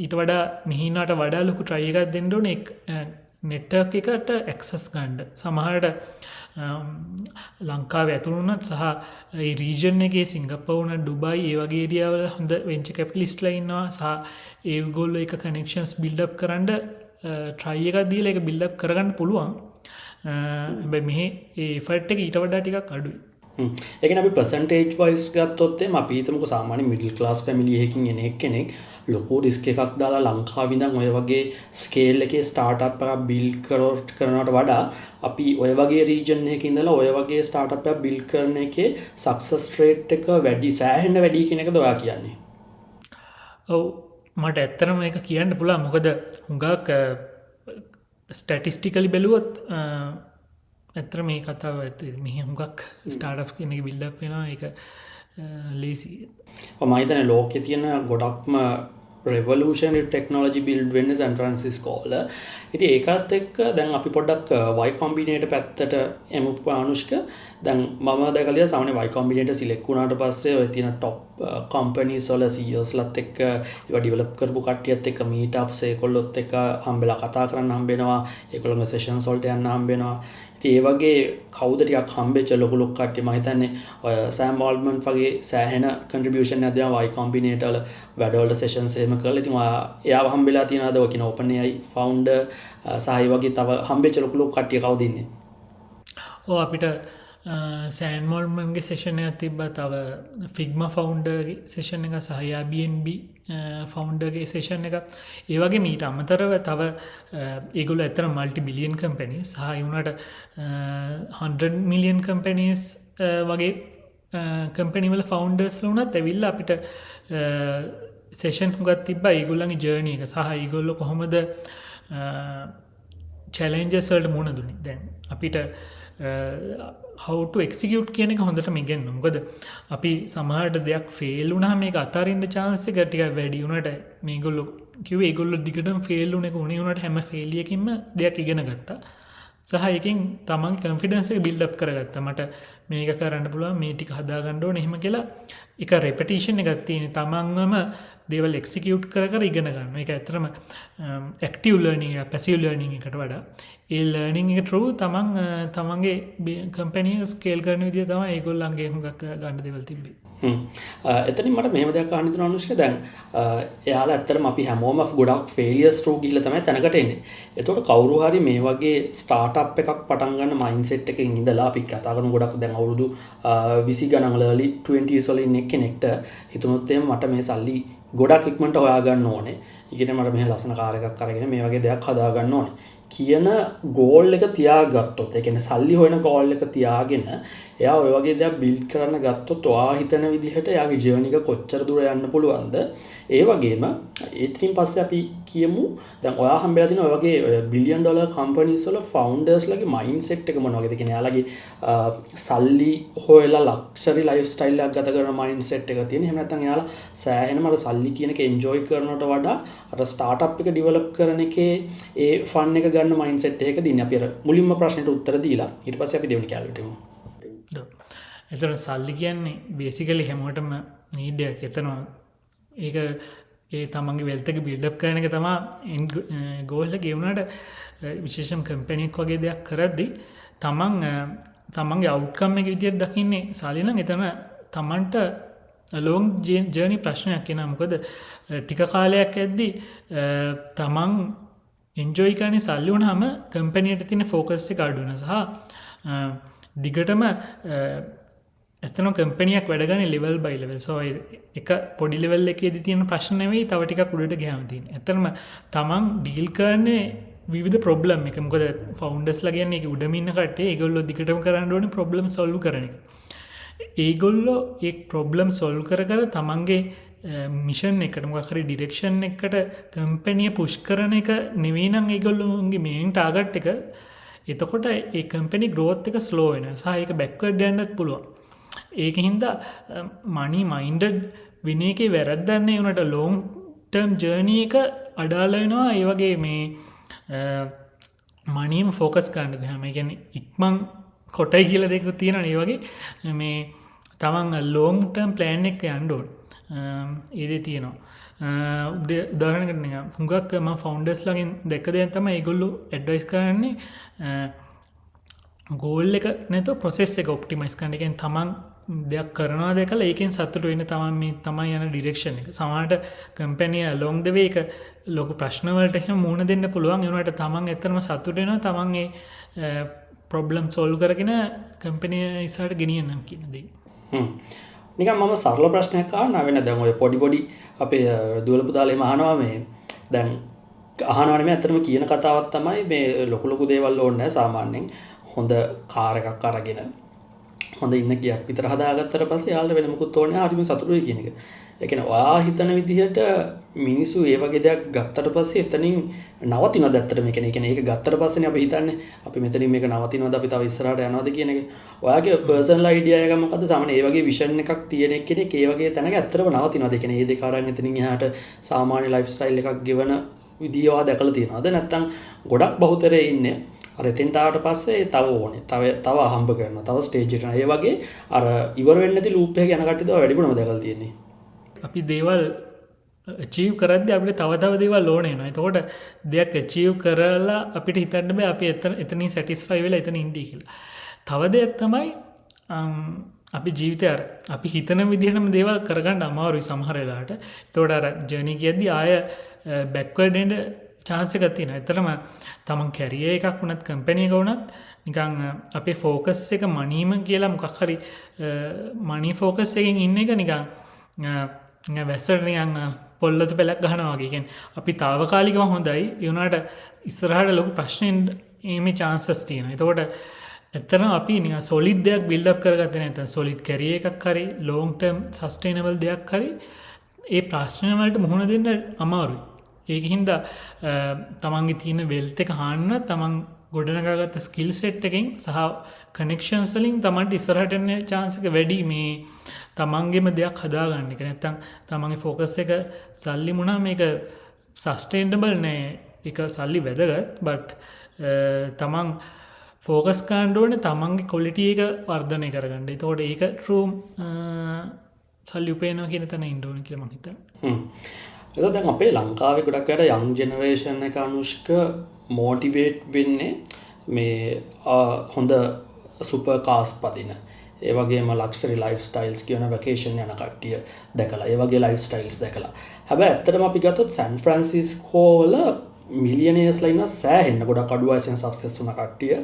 ඊට වඩා මෙහිනාට වඩා ලොකු ට්‍රයි එකක් දෙන්න ඕනේ නෙට්වර්ක් එකට ඇක්සස් ගන්න. සමහරට ලංකාවේ ඇතුළුනත් සහ ඒ රීජන් එකේ සිංගප්පූර් ඩුබයි ඒ වගේ ඒරියාවල හොඳ වෙන්චර් කැපිටලිස්ට්ලා ඉන්නවා. සහ ඒගොල්ලෝ එක කනෙක්ෂන්ස් බිල්ඩ් අප් කරන්න ට්‍රයි එකක් දීලා ඒක බිල්ඩ් අප් කරගන්න පුළුවන්. හැබැයි මෙහි ඒ එෆර්ට් එක ඊට වඩා ටිකක් අඩුයි. ඒ කියන්නේ අපි පර්සන්ටේජ් වයිස් ගත්තොත් එම අපි හිතමුකෝ සාමාන්‍ය මිඩල් ක්ලාස් ෆැමිලි එකකින් එන කෙනෙක් ලොකු රිස්ක් එකක් දාලා ලංකාවේ ඉඳන් ඔය වගේ ස්කේල් එකේ ස්ටාර්ට්අප් එකක් බිල්ඩ් කරනවට වඩා අපි ඔය වගේ රීජන් එකක ඉඳලා ඔය වගේ ස්ටාර්ට්අප් එකක් බිල්ඩ් කරන එකේ සක්සස් රේට් එක වැඩි සෑහෙන වැඩි කියන එකද ඔයා කියන්නේ? ඔව් මට ඇත්තටම මේක කියන්න පුළුවන්. මොකද හුඟක් ස්ටැටිස්ටිකලි බැලුවොත් ඇත්තට මේ කතාව ඇත්ත මෙහි හුඟක් ස්ටාර්ට්අප්ස් කියන එක බිල්ඩ් අප් වෙනවා. ඒක ලේසි. මම හිතන්නේ ලෝකේ තියෙන ගොඩක්ම revolutionary technology build වෙන්නේ සෑන් ෆ්‍රැන්සිස්කෝ වල. ඉතින් ඒකත් එක්ක දැන් අපි පොඩ්ඩක් Y Combinator පැත්තට එමු අනුෂ්ක. දැන් මම දැකලා සාමාන්‍ය Y Combinator select වුණාට පස්සේ ඔය තියෙන top companies වල CEOs ලත් එක්ක ඒවා develop කරපු කට්ටියත් එක්ක meet ups ඒකොල්ලොත් එක්ක හම්බෙලා කතා කරන්න හම්බ වෙනවා. ඒකොල්ලන්ගේ sessions වලට යන්න හම්බ වෙනවා. ඉතින් ඒ වගේ කවුද ටිකක් හම්බෙච්ච ලොකු ලොකු කට්ටිය මම හිතන්නේ ඔය සෑම් ආල්මන්ඩ් වගේ සෑහෙන contribution එකක් දෙනවා Y Combinator වල වැඩවලට sessions එහෙම කරලා. ඉතින් එයාව හම්බෙලා තියෙනවාද ඔය කියන OpenAI founder සහ ඒ වගේ තව හම්බෙච්ච ලොකු ලොකු කට්ටිය කවුද ඉන්නේ? ඔව් අපිට සෑන් මොල්මන්ගේ සෙෂන් එකක් තිබ්බා. තව ෆිග්මා ෆවුන්ඩර්ගේ සෙෂන් එක සහ Airbnb ෆවුන්ඩර්ගේ සෙෂන් එක. ඒ වගේ මීට අමතරව තව ඒගොල්ලෝ ඇත්තට මල්ටි බිලියන් කම්පැනිස් සහ ඒ වුණාට 100 මිලියන් කම්පැනිස් වගේ කම්පැනි වල ෆවුන්ඩර්ස්ලා වුණත් ඇවිල්ලා අපිට සෙෂන් හුඟක් තිබ්බා ඒගොල්ලන්ගේ ජර්නි එක සහ ඒගොල්ලෝ කොහොමද චැලෙන්ජස් වලට මුහුණ දුන්නේ. දැන් අපිට how to execute කියන එක හොඳටම ඉගෙනනවා. මොකද අපි සමහරට දෙයක් ෆේල් වුණාම මේක අතාරින්න chance එක ටිකක් වැඩි වුණාට මේගොල්ලෝ කිව්වේ ඒගොල්ලෝ දිගටම ෆේල් වුණ එක උනේ වුණාට හැම ෆේල් එකකින්ම දෙයක් ඉගෙන ගත්තා. සහ ඒකෙන් තමන්ගේ කොන්ෆිඩන්ස් එක බිල්ඩ් අප් කරගත්තා. මට මේක කරන්න පුළුවන් මේ ටික හදා ගන්න ඕනේ එහෙම කියලා එක රෙපටිෂන් එකක් තියෙන තමන්වම දේවල් එක්සිකියුට් කර ඉගෙන ගන්න එක ඇතරම ඇක්ටව ලර්නිං පැසිව ලර්නිං එකට වඩා ඒ ලර්නිං එක ටරු තමන්ගේ කම්පැනිය ස්කේල් කරන විදිිය තම ඒගොල්ලන්ගේ හුගක් ගන්න දෙවල් තිබේ එතනින් මට මෙහෙම දෙයක් අහන්න තියෙනවා අනුෂ්ක දැන් එයාලා ඇත්තටම අපි හැමෝම ගොඩක් ෆේලියර්ස් ට්‍රූ ගිහිල්ලා තමයි තැනකට එන්නේ. එතකොට කවුරු හරි මේ වගේ ස්ටාර්ට්අප් එකක් පටන් ගන්න මයින්ඩ්සෙට් එකකින් ඉඳලා අපි කතා කරන ගොඩක් දැන් අවුරුදු 20 ගණන් වල early 20s වල ඉන්න කෙනෙක්ට හිතුනොත් එහෙම මට මේ සල්ලි ගොඩක් ඉක්මනට හොයා ගන්න ඕනේ. ඊගෙන මට මෙහෙ ලස්සන කාර් එකක් අරගෙන මේ වගේ දෙයක් හදා ගන්න ඕනේ. කියන ගෝල් එක තියාගත්තොත් ඒ කියන්නේ සල්ලි හොයන ගෝල් එක තියාගෙන එයා ඔය වගේ දේවල් බිල්ඩ් කරන්න ගත්තොත් ඔයා හිතන විදිහට එයාගේ ජර්නි එක කොච්චර දුර යන්න පුළුවන්ද ඒ වගේම ඒත්‍රින් පස්සේ අපි කියමු දැන් ඔයා හම්බෙලා තියෙන ඔය වගේ බිලියන් ඩොලර් කම්පනීස් වල ෆවුන්ඩර්ස්ලාගේ මයින්ඩ්සෙට් එක මොන වගේද කියන්නේ එයාලගේ සල්ලි හොයලා ලක්ෂරි ලයිෆ් ස්ටයිල් එකක් ගත කරන මයින්ඩ්සෙට් එක තියෙන එහෙම නැත්නම් එයාලා සෑහෙනම අර සල්ලි කියන එක එන්ජොයි කරනවට වඩා අර ස්ටාර්ට්අප් එක ඩෙවලොප් කරන එකේ ඒ ෆන් එක ගන්න මයින්ඩ්සෙට් එකක දින්නේ අපි අර මුලින්ම ප්‍රශ්නෙට උත්තර දීලා ඊට පස්සේ අපි දෙවෙනි කැලේට යමු. එතන සල්ලි කියන්නේ බේසිකලි හැමෝටම නීඩ් එකක්. එතන ඒක ඒ තමන්ගේ වෙල්ත් එක බිල්ඩ් අප් කරන එක තමයි එන්ඩ් ගෝල් එක. ඒ වුණාට විශේෂම කම්පැනි එකක් වගේ දෙයක් කරද්දී තමන්ගේ අවුට්කම් එක විදියට දකින්නේ සල්ලි නම් එතන තමන්ට ලොං ජර්නි ප්‍රශ්නයක් එනවා. මොකද ටික කාලයක් ඇද්දී තමන් එන්ජොයි කරන්නේ සල්ලි වුණාම කම්පැනියට තියෙන ෆෝකස් එක අඩු වෙනවා සහ දිගටම එතන කම්පැනියක් වැඩ ගන්නේ ලෙවල් බයි ලෙවල්. සෝ එක පොඩි ලෙවල් එකේදී තියෙන ප්‍රශ්න නෙවෙයි තව ටිකක් උඩට ගියාම තියෙන්නේ. එතනම තමන් ඩීල් කරන්නේ විවිධ ප්‍රොබ්ලම් එක. මොකද ෆවුන්ඩර්ස්ලා කියන්නේ ඒක උඩම ඉන්න කට්ටිය ඒගොල්ලෝ දිගටම කරන්න ඕනේ ප්‍රොබ්ලම් සොල්ව් කරන එක. ඒගොල්ලෝ ඒ ප්‍රොබ්ලම් සොල්ව් කර තමන්ගේ මිෂන් එකට මොකක් හරි ඩිරෙක්ෂන් එකට කම්පැනිය පුෂ් කරන එක නෙවෙයි නම් ඒගොල්ලෝගේ මේන් ටාගට් එක. එතකොට ඒ කම්පැනි ග්‍රෝත් එක ස්ලෝ වෙනවා සහ ඒක බැක්වර්ඩ් යන්නත් පුළුවන්. ඒක හින්දා මනි මයින්ඩඩ් වෙන එකේ වැරද්දන්නේ උනට ලොං ටර්ම් ජර්නි එක අඩාල වෙනවා. ඒ වගේ මේ මනීම ෆෝකස් කරන්න ගියාම ඒ කියන්නේ ඉක්මන් කොටයි කියලා දෙයක් තියෙනවා. ඒ වගේ මේ තමන් ලොං ටර්ම් ප්ලෑන් එක යන්න ඕන. ඒදේ තියෙනවා. උදාහරණයකට නිකන් හුඟක් මම ෆවුන්ඩර්ස්ලාගෙන් දැක්ක දෙයක් තමයි ඒගොල්ලෝ ඇඩ්වයිස් කරන්නේ ගෝල් එක නැතුව ප්‍රොසෙස් එක ඔප්ටිමයිස් කරන්න. ඒ කියන්නේ තමන් දෙයක් කරනවා දැකලා ඒකෙන් සතුටු වෙන්න තමයි යන ඩිරෙක්ෂන් එක. සමහරට කම්පැනි along the way එක ලොකු ප්‍රශ්න වලට එහෙම මුහුණ දෙන්න පුළුවන්. ඒ වුණාට තමන් ඇත්තටම සතුටු වෙනවා තමන් ඒ ප්‍රොබ්ලම් සෝල්ව් කරගෙන කම්පැනි ඉස්සරහට ගෙනියන්න කියන දේ. නිකන් මම සරල ප්‍රශ්නයක් අහන්න වෙන දැන් ඔය පොඩි අපේ දුවල පුතාලා එහෙම අහනවා මේ දැන් අහනවා නෙමෙයි ඇත්තටම කියන කතාවක් තමයි මේ ලොකු දේවල් ඕනේ නැහැ සාමාන්‍යයෙන් හොඳ කාර් එකක් අරගෙන හොඳ ඉන්න ගියක් විතර හදාගත්තට පස්සේ යාළුවා වෙන මොකුත් ඕනේ නැහැ හරිම සතුටුයි කියන එක. ඒ කියන්නේ ඔයා හිතන විදිහට මිනිස්සු ඒ වගේ දෙයක් ගත්තට පස්සේ එතනින් නවතිනවද ඇත්තටම ඒ කියන්නේ ඒක ගත්තට පස්සේනේ අපි හිතන්නේ අපි මෙතනින් මේක නවතිනවද අපි තව ඉස්සරහට යනවද කියන එක. ඔයාගේ පර්සනල් අයිඩියා එක මොකද්ද? සාමාන්‍ය ඒ වගේ විෂන් එකක් තියෙන කෙනෙක් ඒ වගේ තැනක ඇත්තටම නවතිනවද? ඒ කියන්නේ මේ දෙක අරන් එතනින් එහාට සාමාන්‍ය ලයිෆ් ස්ටයිල් එකක් ගෙවන විදිය ඔයා දැකලා තියෙනවද? නැත්නම් ගොඩක් බහුතරේ ඉන්නේ අර එතෙන්ට ආවට පස්සේ තව ඕනේ. තව හම්බ කරනවා. තව ස්ටේජ් එකට යනවා. ඒ වගේ අර ඉවර වෙන්නේ නැති ලූප් එකක යන කට්ටියද වැඩිපුරම දැකලා තියෙන්නේ. අපි දේවල් චීව් කරද්දී අපිට තව දේවල් ඕනේ වෙනවා. එතකොට දෙයක් චීව් කරලා අපිට හිතන්න බෑ අපි එතනින් සැටිස්ෆයි වෙලා එතන ඉඳී කියලා. තව දෙයක් තමයි අපි ජීවිතය අර අපි හිතන විදිහටම දේවල් කරගන්න අමාරුයි සමහර වෙලාවට. එතකොට අර ජර්නි කියද්දී ආය බැක්වර්ඩ් එන්න chance එකක් තියෙනවා. එතරම් තමන් කැරියර් එකක් වුණත් කම්පැනි එක වුණත් නිකන් අපේ ෆෝකස් එක මනීම කියලා මොකක් හරි මනි ෆෝකස් එකකින් ඉන්න එක නිකන් වැස්සට නිකන් පොල්ලත පෙලක් ගහනවා වගේ. කියන්නේ අපි తాවකාලිකව හොඳයි ඒ වුණාට ඉස්සරහට ලොකු ප්‍රශ්නෙන් මේ chances තියෙනවා. එතකොට ඇත්තටම අපි නිකන් solid දෙයක් build up කරගත්තේ නැත්නම් solid career එකක් හරි long term sustainable දෙයක් හරි ඒ ප්‍රශ්න වලට මුහුණ දෙන්න අමාරුයි. ඒක හින්දා තමන්ගේ තියෙන වෙල්ත් එක හාන්න තමන් ගොඩනගාගත්ත ස්කිල් සෙට් එකෙන් සහ කනෙක්ෂන්ස් වලින් තමන්ට ඉස්සරහට එන්න chance එක වැඩි මේ තමන්ගේම දෙයක් හදාගන්න එක. නැත්තම් තමන්ගේ ෆෝකස් එක සල්ලි මුණා මේක සස්ටේනබල් නෑ. ඒක සල්ලි වැදගත් බට් තමන් ෆෝකස් කරන්න ඕනේ තමන්ගේ ක්වොලිටි එක වර්ධනය කරගන්න. එතකොට ඒක ට්‍රූ සල්ලි උපයනවා කියන තැන ඉන්න ඕන කියලා මම හිතනවා. එතකොට දැන් අපේ ලංකාවේ ගොඩක් අයට යං ජෙනරේෂන් එක අනුෂ්ක මොටිවේට් වෙන්නේ මේ හොඳ සුපර් කාස් පදින ඒ වගේම ලක්ෂරි ලයිෆ් ස්ටයිල්ස් කියන වැකේෂන් යන කට්ටිය දැකලා ඒ වගේ ලයිෆ් ස්ටයිල්ස් දැකලා. හැබැයි ඇත්තටම අපි ගත්තොත් සෑන් ෆ්‍රැන්සිස්කෝ වල මිලියනර්ස්ලා ඉන්න සෑහෙන්න ගොඩක් අඩු වයසෙන් සක්සස් වුණ කට්ටිය.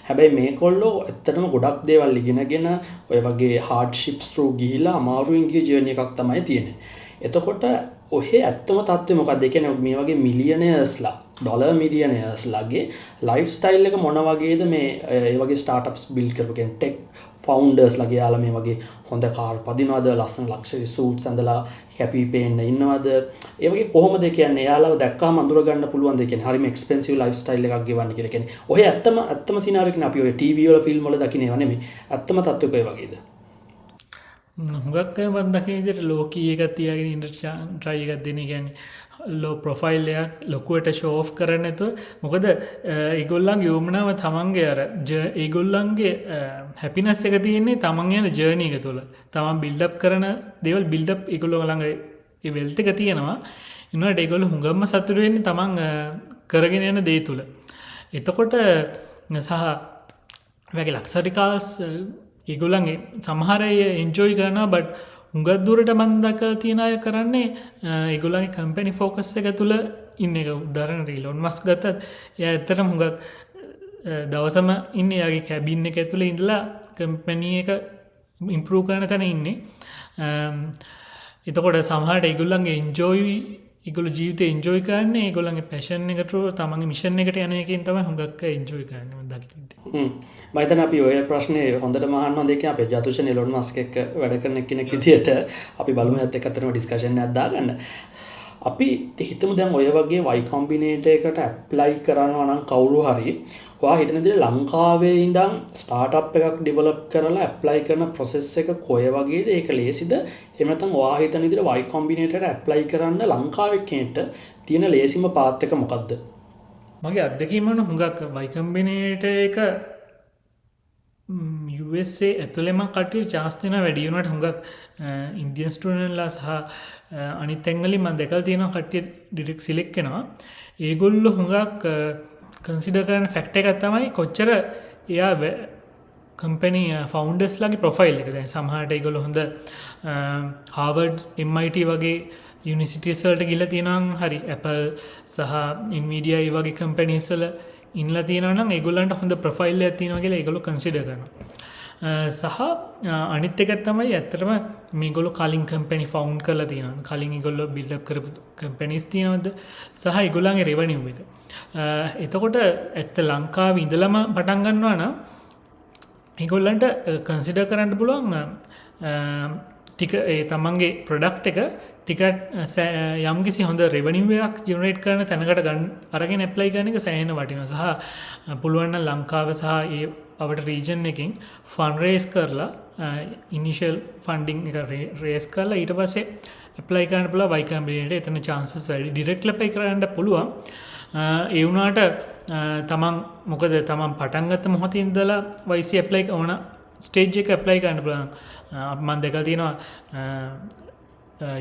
හැබැයි මේගොල්ලෝ ඇත්තටම ගොඩක් දේවල් ඉගෙනගෙන ඔය වගේ හાર્ඩ්ෂිප්ස් through ගිහිලා අමාරුවෙන් ගිය ජර්නි එකක් තමයි තියෙන්නේ. එතකොට ඔහේ ඇත්තම තත්ත්වය මොකක්ද? ඒ කියන්නේ මේ වගේ මිලියනර්ස්ලා ඩොලර් මිලියනර්ස්ලාගේ ලයිෆ් ස්ටයිල් එක මොන වගේද මේ ඒ වගේ ස්ටාර්ට්අප්ස් බිල්ඩ් කරපු කියන්නේ ටෙක් ෆවුන්ඩර්ස්ලාගේ යාලා මේ වගේ හොඳ කාර් පදිනවද, ලස්සන ලක්ෂරි සූට්ස් ඇඳලා කැපී පේන්න ඉන්නවද? ඒ වගේ කොහොමද කියන්නේ යාලව දැක්කාම අඳුර ගන්න පුළුවන්ද? කියන්නේ හරිම එක්ස්පෙන්සිව් ලයිෆ් ස්ටයිල් එකක් ගෙවන්න කියලා කියන්නේ. ඔහේ ඇත්තම සිනාරියෝ කියන්නේ අපි ඔය ටීවී වල ෆිල්ම් වල දකින්නේව නෙමෙයි. ඇත්තම තත්ත්වයක ඒ වගේද? හුඟක් අය මම දකින විදිහට ලෝකී එකක් තියාගෙන ඉන්න try එකක් දෙන. කියන්නේ ලෝ ප්‍රොෆයිල් එකක් ලොකුවට ෂෝ ඔෆ් කරන්නේ නැතුව. මොකද ඒගොල්ලන්ගේ යොමුනාව තමන්ගේ අර ඒගොල්ලන්ගේ හැපිනස් එක තියෙන්නේ තමන් යන ජර්නි එක තුළ. තමන් බිල්ඩ් අප් කරන දේවල් බිල්ඩ් අප් ඒගොල්ලෝ ළඟ ඒ වෙල්ත් එක තියෙනවා. ඊනොට ඒගොල්ලෝ හුඟක්ම සතුටු වෙන්නේ තමන් කරගෙන යන දේ තුළ. එතකොට සහ වගේ ලක්ෂරි කාස් ඒගොල්ලන්ගේ සමහර අය එන්ජොයි කරනවා. බට් හුඟක් දුරට මම දැකලා තියෙන අය කරන්නේ ඒගොල්ලන්ගේ කම්පැනි ෆෝකස් එක තුළ ඉන්න එක. උදාහරණයක් ඊලොන් මස්ක් ගත්තත් එයා ඇත්තටම හුඟක් දවසම ඉන්නේ යාගේ කැබින් එක ඇතුළේ ඉඳලා කම්පැනි එක ඉම්ප්‍රූව් කරන තැන ඉන්නේ. එතකොට සමහරට ඒගොල්ලන්ගේ ඒගොල්ලෝ ජීවිතේ එන්ජොයි කරන්නේ ඒගොල්ලන්ගේ පැෂන් එකට තමන්ගේ මිෂන් එකට යන එකෙන් තමයි හුඟක් එන්ජොයි කරන්නේ මම දකින්නේ. මම හිතන්නේ අපි ඔය ප්‍රශ්නේ හොඳටම අහන්න හොඳ එකේ අපේ ජතුෂන් එලොන් මස්ක් එක්ක වැඩ කරන කෙනෙක් විදියට අපි බලමු ඇත්ත එක්ක අතරම ඩිස්කෂන් එකක් දාගන්න. අපි හිතමු දැන් ඔය වගේ Y Combinator එකට ඇප්ලයි කරනවා නම් කවුරු හරි ඔයා හිතන විදිහට ලංකාවේ ඉඳන් ස්ටාර්ට්අප් එකක් ඩෙවලොප් කරලා ඇප්ලයි කරන process එක කොය වගේද? ඒක ලේසිද? එහෙම නැත්නම් ඔයා හිතන විදිහට Y Combinator එකට ඇප්ලයි කරන්න ලංකාවේ කෙනෙක්ට තියෙන ලේසිම පාත් එක මොකද්ද? මගේ අත්දැකීම වුණ හුඟක් Y Combinator එක USA ඇතුළෙම කට්ටිය chance දෙන වැඩි වුණාට හුඟක් ඉන්දියන් ස්ටුඩන්ට්ලා සහ අනිත් තැන්වලින් මම දැකලා තියෙනවා කට්ටිය ඩිරෙක්ට් සිලෙක්ට් කරනවා. ඒගොල්ලෝ හුඟක් කන්සිඩර් කරන ෆැක්ට් එකක් තමයි කොච්චර එයා කම්පැනි ෆවුන්ඩර්ස්ලාගේ ප්‍රොෆයිල් එක. දැන් සමහරට ඒගොල්ලෝ හොඳ හාවර්ඩ් MIT වගේ යුනිවර්සිටිස් වලට ගිහලා තියෙනවා. හරි Apple සහ Nvidia ඒ වගේ කම්පැනිස් වල ඉන්ලා තියෙනවා නම් ඒගොල්ලන්ට හොඳ ප්‍රොෆයිල් එකක් තියෙනවා කියලා ඒගොල්ලෝ කන්සිඩර් කරනවා. සහ අනිත් එක තමයි ඇත්තටම මේගොල්ලෝ කලින් කම්පැනි ෆවුන්ඩ් කරලා තියෙනවා. කලින් ඒගොල්ලෝ බිල්ඩ් අප් කරපු කම්පැනිස් තියෙනවද? සහ ඒගොල්ලන්ගේ රෙවෙනියු එක. එතකොට ඇත්ත ලංකාවේ ඉඳලම පටන් ගන්නවා නම් ඒගොල්ලන්ට කන්සිඩර් කරන්න පුළුවන් ටික ඒ තමන්ගේ ප්‍රොඩක්ට් එක ටික යම්කිසි හොඳ රෙවෙනියු එකක් ජෙනරේට් කරන තැනකට ගන්න අරගෙන ඇප්ලයි කරන එක සෑහෙන වටිනවා. සහ පුළුවන් නම් ලංකාව සහ ඒ අපට රීජන් එකකින් ෆන් රේස් කරලා ඉනිෂියල් ෆන්ඩින් එක රේස් කරලා ඊට පස්සේ ඇප්ලයි කරන්න පුළුවන් Y Combinator. එතන chances වැඩි. ඩිරෙක්ට් ඇප්ලයි කරන්න පුළුවන්. ඒ වුණාට තමන් මොකද තමන් පටන් ගත්ත මොහොතේ ඉඳලා YC ඇප්ලයි ඕන ස්ටේජ් එක ඇප්ලයි කරන්න පුළුවන්. මම දැකලා තියෙනවා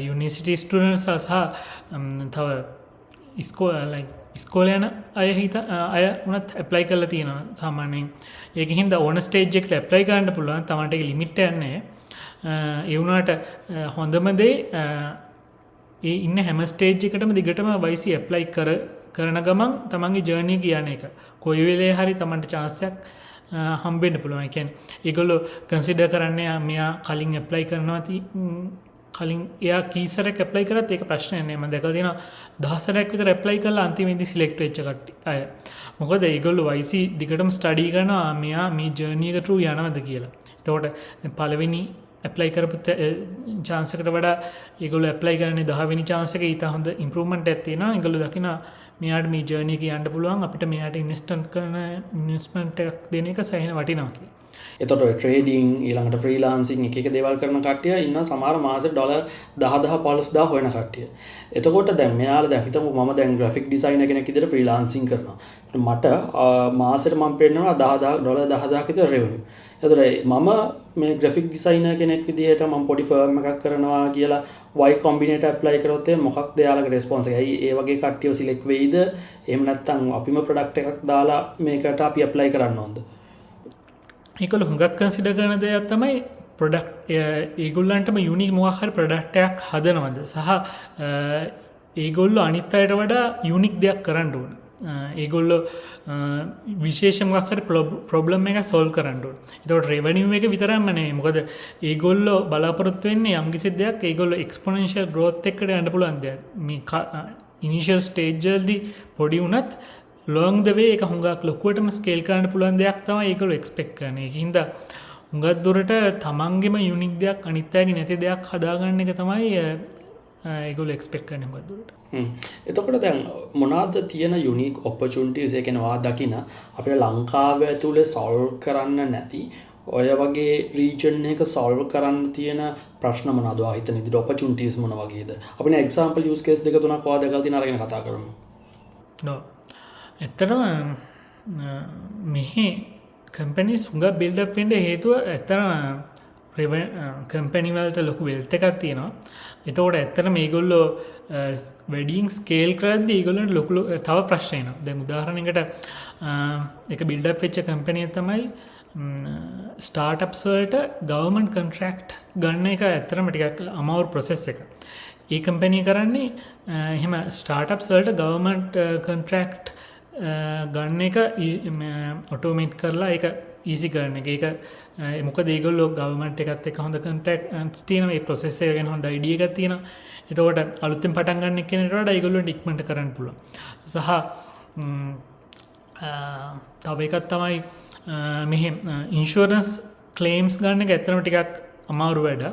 යුනිවර්සිටි ස්ටුඩන්ට්ස් සහ තව ඉස්කෝල යන අය උනත් ඇප්ලයි කරලා තියෙනවා සාමාන්‍යයෙන්. ඒක හින්දා ඕන ස්ටේජ් එකට ඇප්ලයි කරන්න පුළුවන්. තමන්ට ඒක ලිමිට් එකක් නැහැ. ඒ වුණාට හොඳම දේ ඒ ඉන්න හැම ස්ටේජ් එකටම දිගටම YC ඇප්ලයි කරන ගමන් තමන්ගේ ජර්නි එක යන එක. කොයි වෙලේ හරි තමන්ට chance එකක් හම්බෙන්න පුළුවන්. ඒ කියන්නේ ඒගොල්ලෝ කන්සිඩර් කරන්නේ මෙයා කලින් ඇප්ලයි කරනවා කලින් එයා කීසරක් ඇප්ලයි කරත් ඒක ප්‍රශ්නයක් නෑ. මම දැකලා තියෙනවා දහසරක් විතර ඇප්ලයි කරලා අන්තිමේදී සිලෙක්ට් වෙච්ච කට්ටිය අය. මොකද ඒගොල්ලෝ YC දිගටම ස්ටඩි කරනවා මෙයා මේ ජර්නි එක ට්‍රූ යනවද කියලා. එතකොට දැන් පළවෙනි ඇප්ලයි කරපු chance එකට වඩා ඒගොල්ලෝ ඇප්ලයි කරන්නේ 10 වෙනි chance එකේ ඊට හොඳ ඉම්ප්‍රූව්මන්ට් එකක් තියෙනවා. ඒගොල්ලෝ දකිනවා මෙයාට මේ ජර්නි එක යන්න පුළුවන්. අපිට මෙයාට ඉන්වෙස්ට්මන්ට් එකක් දෙන එක සෑහෙන වටිනවා කියලා. එතකොට ට්‍රේඩින් ඊළඟට ෆ්‍රීලාන්සින් එක දේවල් කරන කට්ටිය ඉන්න සමහර මාසෙට ඩොලර් 10,000 හොයන කට්ටිය. එතකොට දැන් මෙයාලා දැන් හිතමු මම දැන් ග්‍රැෆික් ඩිසයිනර් කෙනෙක් විදිහට ෆ්‍රීලාන්සින් කරනවා. මට මාසෙට මම පෙන්නනවා $10,000 විතර රෙවෙනියු. එතකොට මම මේ ග්‍රෆික් ඩිසයිනර් කෙනෙක් විදිහට මම පොඩි ෆර්ම් එකක් කරනවා කියලා Y Combinator apply කරොත් මොකක්ද යාළුවගේ රෙස්පොන්ස් එක? ඇයි ඒ වගේ කට්ටියව සිලෙක්ට් වෙයිද? එහෙම නැත්නම් අපිම ප්‍රොඩක්ට් එකක් දාලා මේකට අපි ඇප්ලයි කරන්න ඕනද? ඒකොල හුඟක් කන්සිඩර් කරන දෙයක් තමයි ප්‍රොඩක්ට් ඒගොල්ලන්ටම යුනික් මොකක් හරි ප්‍රොඩක්ට් එකක් හදනවද සහ ඒගොල්ලෝ අනිත් අයට වඩා යුනික් දෙයක් කරන්න ඕන. ඒගොල්ලෝ විශේෂමක් හරි ප්‍රොබ්ලම් එක සොල්ව් කරන්න ඕන. ඒතකොට රෙවෙනියු එක විතරක්ම නෙවෙයි. මොකද ඒගොල්ලෝ බලාපොරොත්තු වෙන්නේ යම්කිසි දෙයක් ඒගොල්ලෝ එක්ස්පොනෙන්ෂියල් growth එකකට යන්න පුළුවන් දෙයක්. මේ ඉනිෂියල් ස්ටේජ් වලදී පොඩි වුණත් long the way එක හුඟක් ලොකුවටම ස්කේල් කරන්න පුළුවන් දෙයක් තමයි ඒගොල්ලෝ එක්ස්පෙක්ට් කරන්නේ. ඒකින්ද හුඟක් දුරට තමන්ගේම යුනික් දෙයක් අනිත් අයගේ නැති දෙයක් හදාගන්න එක තමයි ඒගොල්ලෝ එක්ස්පෙක්ට් කරන්නේ හුඟක් දුරට. එතකොට දැන් මොනවාද තියෙන යුනික් ඔපචුනිටිස් ඒ කියන්නේ වා දකින අපේ ලංකාව ඇතුලේ සොල්ව් කරන්න නැති ඔය වගේ රීජන් එක සොල්ව් කරන්න තියෙන ප්‍රශ්න මොනවද? ඔයා හිතන විදිහට ඔපචුනිටිස් මොන වගේද? අපි නේ එක්සැම්පල් යූස් කේස් දෙක තුනක් ඔයා දැකලා තියෙන අරගෙන කතා කරමු. ඇත්තටම මෙහි කම්පැනිස් හුඟක් බිල්ඩ් අප් වෙන්න හේතුව ඇත්තටම කම්පැනි වලට ලොකු වෙල්ත් එකක් තියෙනවා. එතකොට ඇත්තටම මේගොල්ලෝ වැඩියෙන් ස්කේල් කරද්දී ඒගොල්ලන්ට ලොකු තව ප්‍රශ්න එනවා. දැන් උදාහරණයකට එක බිල්ඩ් අප් වෙච්ච කම්පැනියක් තමයි ස්ටාර්ට්අප්ස් වලට ගවර්න්මන්ට් කොන්ට්‍රැක්ට් ගන්න එක ඇත්තටම ටිකක් අමාරු ප්‍රොසෙස් එක. ඒ කම්පැනි කරන්නේ එහෙම ස්ටාර්ට්අප්ස් වලට ගවර්න්මන්ට් කොන්ට්‍රැක්ට් ගන්න එක ඔටෝමේට් කරලා ඒක ඊසි කරන එක. ඒක මොකද ඒගොල්ලෝ ගවර්න්මන්ට් එකත් එක්ක හොඳ කන්ටැක්ට්ස් තියෙනවා. මේ ප්‍රොසෙස් එක ගැන හොඳ අයිඩියා එකක් තියෙනවා. එතකොට අලුතෙන් පටන් ගන්න කෙනෙකුට වඩා ඒගොල්ලන්ට ඉක්මනට කරන්න පුළුවන්. සහ තව එකක් තමයි මෙහෙම ඉන්ෂුරන්ස් ක්ලේම්ස් ගන්න එක ඇත්තටම ටිකක් අමාරු වැඩ.